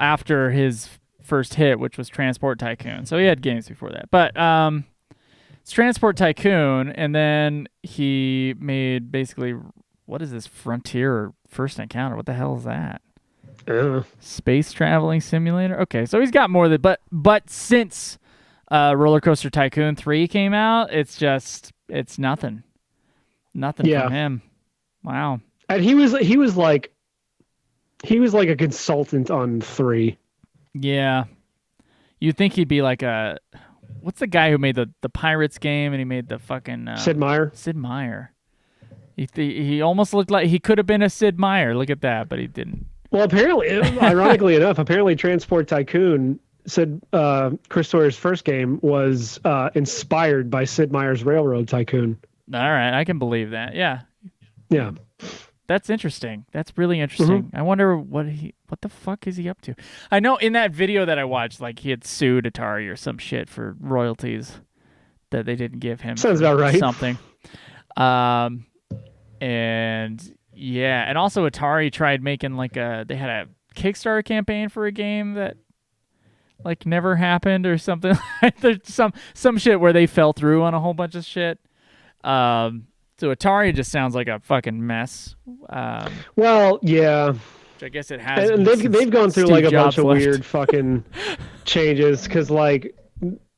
after his first hit, which was Transport Tycoon. So he had games before that. But it's Transport Tycoon, and then he made basically, what is this, Frontier or First Encounter? What the hell is that? Space traveling simulator? Okay, so he's got more than, but since Roller Coaster Tycoon 3 came out, it's nothing. Nothing from him. Wow. And he was like a consultant on 3. Yeah. You'd think he'd be like what's the guy who made the Pirates game and he made the fucking Sid Meier. Sid Meier. He almost looked like he could have been a Sid Meier. Look at that, but he didn't. Well, apparently, ironically enough, Transport Tycoon said Chris Sawyer's first game was inspired by Sid Meier's Railroad Tycoon. All right, I can believe that. Yeah. Yeah. That's interesting. That's really interesting. I wonder what the fuck is he up to? I know in that video that I watched, like he had sued Atari or some shit for royalties that they didn't give him. Sounds about right. Something. And yeah, and also Atari tried making they had a Kickstarter campaign for a game that like never happened or something. There's some shit where they fell through on a whole bunch of shit. So Atari just sounds like a fucking mess. Well, yeah. Which I guess it has. And they've gone through Steve like a Jobs bunch of left. weird fucking changes because like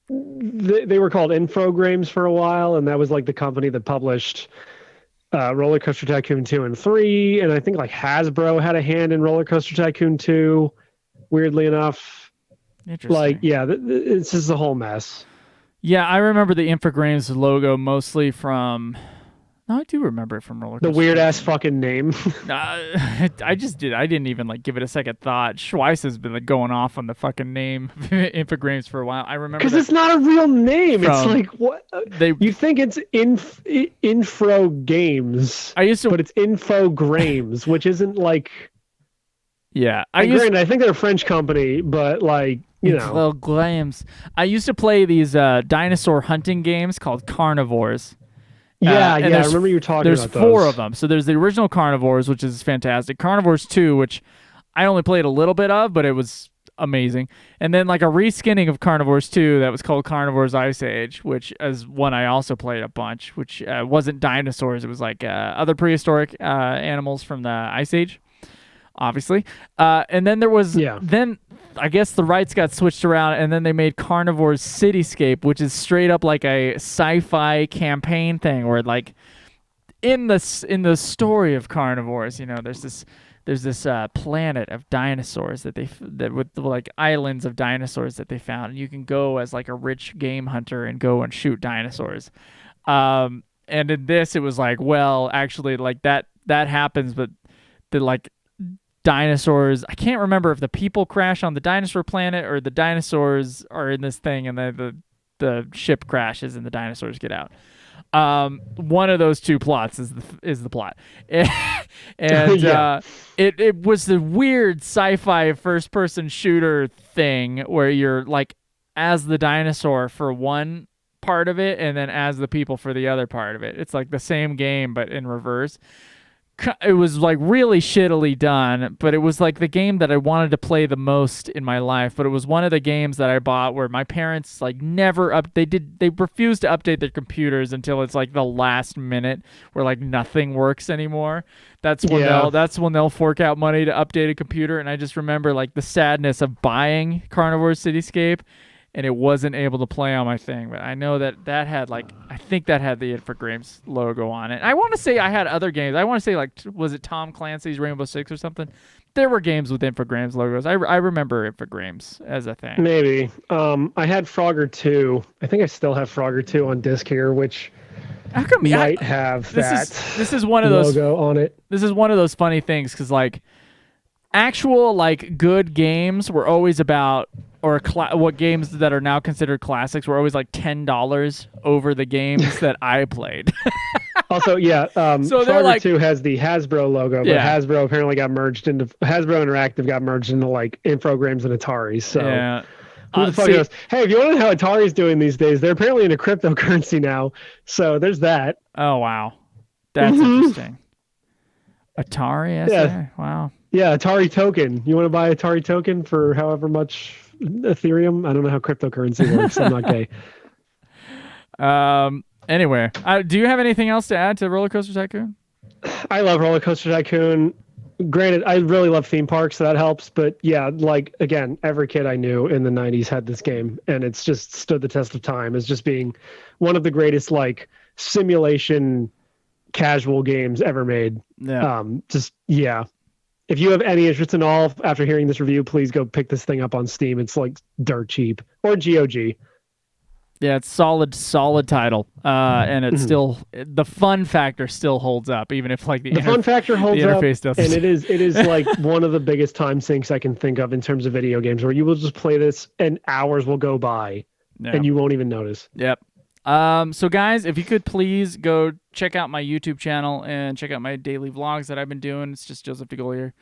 they were called Infogrames for a while, and that was like the company that published Roller Coaster Tycoon 2 and 3, and I think like Hasbro had a hand in Roller Coaster Tycoon 2. Weirdly enough, Interesting. like yeah, it's just a whole mess. Yeah, I remember the Infogrames logo mostly from. No, I do remember it from Roller Coaster. The weird ass fucking name. I just did. I didn't even like give it a second thought. Schweiss has been like going off on the fucking name Infogrames for a while. I remember Because that it's not a real name. It's from- like what you think it's Infro Games. I used to. But it's Infogrames, which isn't like. Yeah, Granted, I think they're a French company, but like you know. Well, Glams. I used to play these dinosaur hunting games called Carnivores. Yeah, and I there's- remember you talking There's about those. 4 of them. So there's the original Carnivores, which is fantastic. Carnivores 2, which I only played a little bit of, but it was amazing. And then like a reskinning of Carnivores 2 that was called Carnivores Ice Age, which is one I also played a bunch, which wasn't dinosaurs. It was like other prehistoric animals from the Ice Age, obviously. And then there was, then I guess the rights got switched around, and then they made Carnivores Cityscape, which is straight up like a sci-fi campaign thing where like in the story of Carnivores, you know, there's this planet of dinosaurs that with like islands of dinosaurs that they found, and you can go as like a rich game hunter and go and shoot dinosaurs. And in this, it was like, well, actually, like that happens, but the like dinosaurs, I can't remember if the people crash on the dinosaur planet or the dinosaurs are in this thing, and the ship crashes and the dinosaurs get out. One of those two plots is the plot, and it was the weird sci-fi first-person shooter thing where you're like as the dinosaur for one part of it, and then as the people for the other part of it. It's like the same game but in reverse. It was like really shittily done, but it was like the game that I wanted to play the most in my life. But it was one of the games that I bought where my parents like never they refused to update their computers until it's like the last minute where like nothing works anymore. That's when they'll fork out money to update a computer. And I just remember like the sadness of buying Carnivore Cityscape, and it wasn't able to play on my thing. But I know that had like, I think that had the Infogrames logo on it. I want to say I had other games. I want to say like, was it Tom Clancy's Rainbow Six or something? There were games with Infogrames logos. I remember Infogrames as a thing. Maybe. I had Frogger 2. I think I still have Frogger 2 on disc here, which might have this is one of those logo on it. This is one of those funny things because like actual like good games were always about, or what games that are now considered classics were always like $10 over the games that I played. Also, so Frogger like, 2 has the Hasbro logo, but Hasbro apparently got merged into Hasbro Interactive got merged into like Infogrames and Atari. So who the fuck knows? Hey, if you want to know how Atari's doing these days, they're apparently into cryptocurrency now. So there's that. Oh wow, that's interesting. Atari, yeah. Wow. Yeah, Atari token. You want to buy Atari token for however much Ethereum? I don't know how cryptocurrency works. I'm not gay. Anyway, do you have anything else to add to RollerCoaster Tycoon? I love RollerCoaster Tycoon. Granted, I really love theme parks, so that helps. But yeah, like again, every kid I knew in the '90s had this game, and it's just stood the test of time as just being one of the greatest like simulation casual games ever made. Yeah. If you have any interest in all after hearing this review, please go pick this thing up on Steam. It's like dirt cheap, or GOG. Yeah, it's solid title, and it's still the fun factor still holds up, even if like the fun factor holds the interface up, doesn't. And it is like one of the biggest time sinks I can think of in terms of video games, where you will just play this and hours will go by, and you won't even notice. Yep. So guys, if you could please go check out my YouTube channel and check out my daily vlogs that I've been doing. It's just Joseph DeGolier,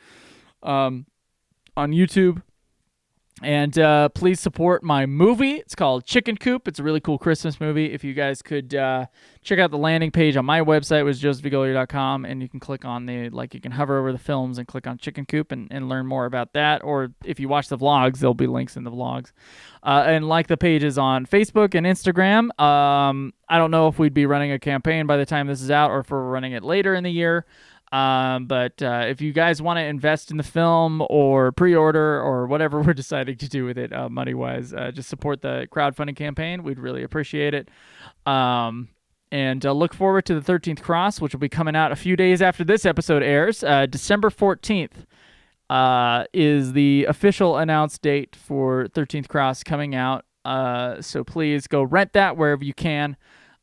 on YouTube. And please support my movie. It's called Chicken Coop. It's a really cool Christmas movie. If you guys could check out the landing page on my website, which is josephgolier.com, and you can click on you can hover over the films and click on Chicken Coop and learn more about that. Or if you watch the vlogs, there'll be links in the vlogs. And like the pages on Facebook and Instagram. I don't know if we'd be running a campaign by the time this is out or if we're running it later in the year. But if you guys want to invest in the film or pre-order or whatever we're deciding to do with it, money-wise, just support the crowdfunding campaign. We'd really appreciate it. And look forward to the 13th Cross, which will be coming out a few days after this episode airs. December 14th is the official announced date for 13th Cross coming out. So please go rent that wherever you can.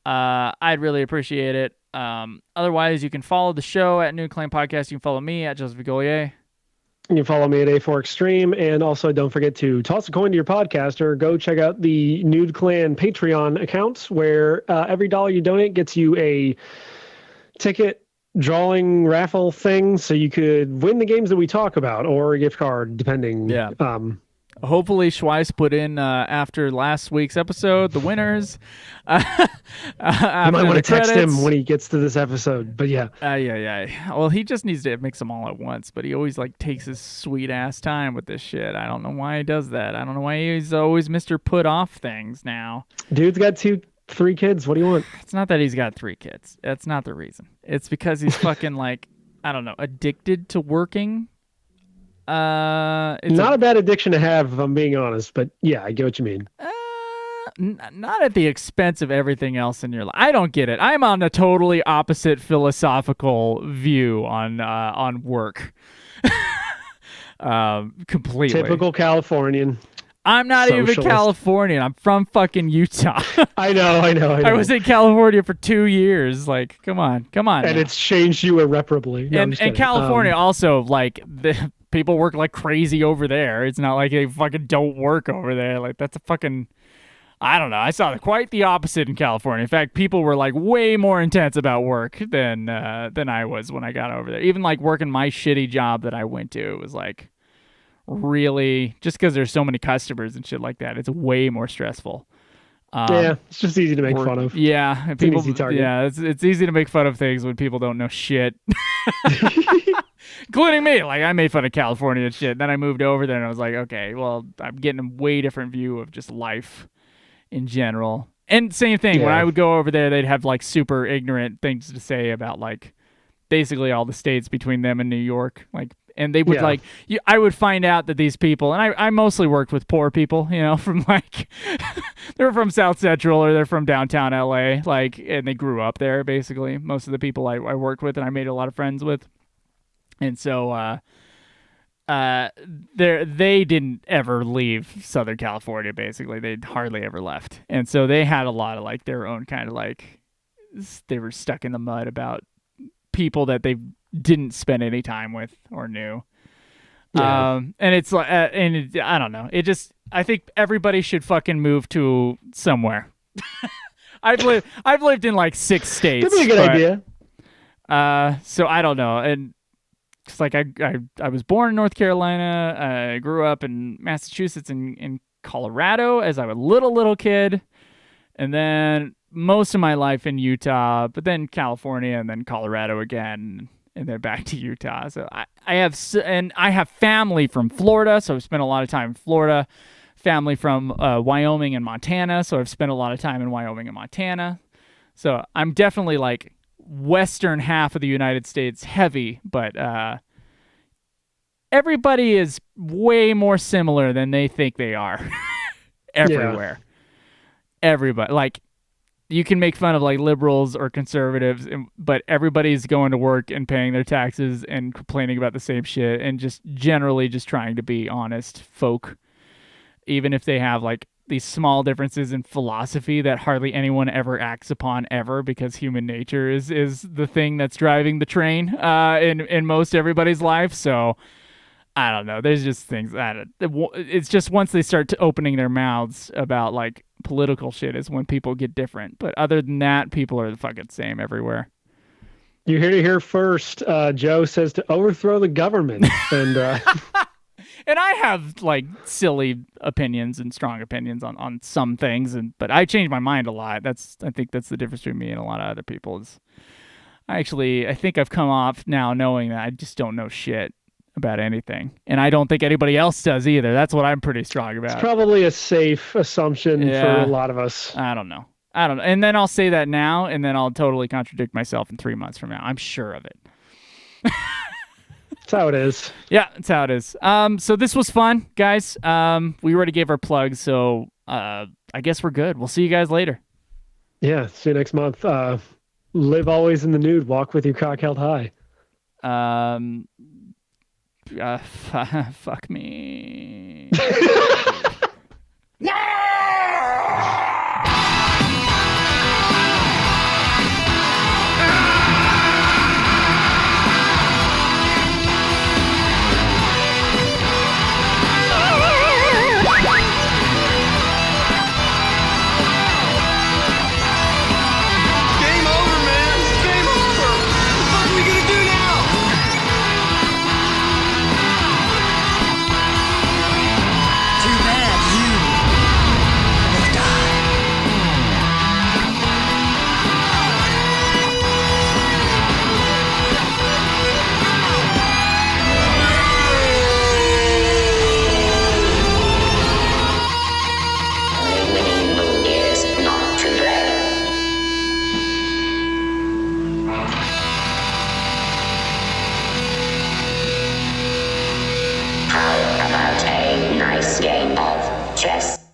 I'd really appreciate it. Otherwise, you can follow the show at New Claim Podcast. You can follow me at Joseph Vigolier. You can follow me at A4 Extreme, and also don't forget to toss a coin to your podcaster. Go check out the Nude Clan Patreon account, where every dollar you donate gets you a ticket drawing raffle thing, so you could win the games that we talk about, or a gift card, depending. Yeah. hopefully Schweiss put in after last week's episode the winners. You might want to text him when he gets to this episode. But yeah. Yeah. Well, he just needs to mix them all at once, but he always like takes his sweet ass time with this shit. I don't know why he does that. I don't know why he's always Mr. Put Off things now. Dude's got 3 kids. What do you want? It's not that he's got 3 kids. That's not the reason. It's because he's fucking like, I don't know, addicted to working. It's not a bad addiction to have, if I'm being honest, but yeah, I get what you mean. Not at the expense of everything else in your life. I don't get it. I'm on a totally opposite philosophical view on work. Completely. Typical Californian. I'm not Socialist. even Californian. I'm from fucking Utah. I know. I was in California for 2 years. Like, come on. And now. it's changed you irreparably. No, and California also, like, the people work like crazy over there. It's not like they fucking don't work over there. Like, that's a fucking, I don't know. I saw quite the opposite in California. In fact, people were like way more intense about work than I was when I got over there. Even like working my shitty job that I went to, it was like really, just because there's so many customers and shit like that, it's way more stressful. Yeah, it's just easy to make fun of. Yeah, and it's an easy target. Yeah, it's easy to make fun of things when people don't know shit. Including me. Like, I made fun of California and shit. Then I moved over there and I was like, okay, well, I'm getting a way different view of just life in general. And same thing, when I would go over there, they'd have like super ignorant things to say about like basically all the states between them and New York. Like, and they would I would find out that these people, and I mostly worked with poor people, you know, from like, they're from South Central or they're from downtown LA, like, and they grew up there basically. Most of the people I worked with and I made a lot of friends with. And so they didn't ever leave Southern California, basically. They hardly ever left. And so they had a lot of like their own kind of like, they were stuck in the mud about people that they didn't spend any time with or knew. And it's like, I don't know. I think everybody should fucking move to somewhere. I've lived in like 6 states. That'd be a good idea. So I don't know. And it's like I was born in North Carolina. I grew up in Massachusetts and in Colorado as I was a little kid. And then most of my life in Utah, but then California and then Colorado again. And then back to Utah. So I have family from Florida, so I've spent a lot of time in Florida. Family from Wyoming and Montana, so I've spent a lot of time in Wyoming and Montana. So I'm definitely like western half of the United States heavy, but everybody is way more similar than they think they are. Everywhere. Everybody. Like, you can make fun of like liberals or conservatives, but everybody's going to work and paying their taxes and complaining about the same shit and just generally just trying to be honest folk, even if they have like these small differences in philosophy that hardly anyone ever acts upon ever, because human nature is the thing that's driving the train in most everybody's life. So I don't know. There's just things that it's just once they start opening their mouths about like political shit is when people get different. But other than that, people are the fucking same everywhere. You heard it here first. Joe says to overthrow the government. And and I have like silly opinions and strong opinions on some things, but I change my mind a lot. I think that's the difference between me and a lot of other people. Is I think I've come off now knowing that I just don't know shit about anything, and I don't think anybody else does either. That's what I'm pretty strong about. It's probably a safe assumption for a lot of us. I don't know. And then I'll say that now, and then I'll totally contradict myself in 3 months from now. I'm sure of it. That's how it is. Yeah, that's how it is. So this was fun, guys. We already gave our plugs, so I guess we're good. We'll see you guys later. Yeah, see you next month. Live always in the nude. Walk with your cock held high. Fuck me.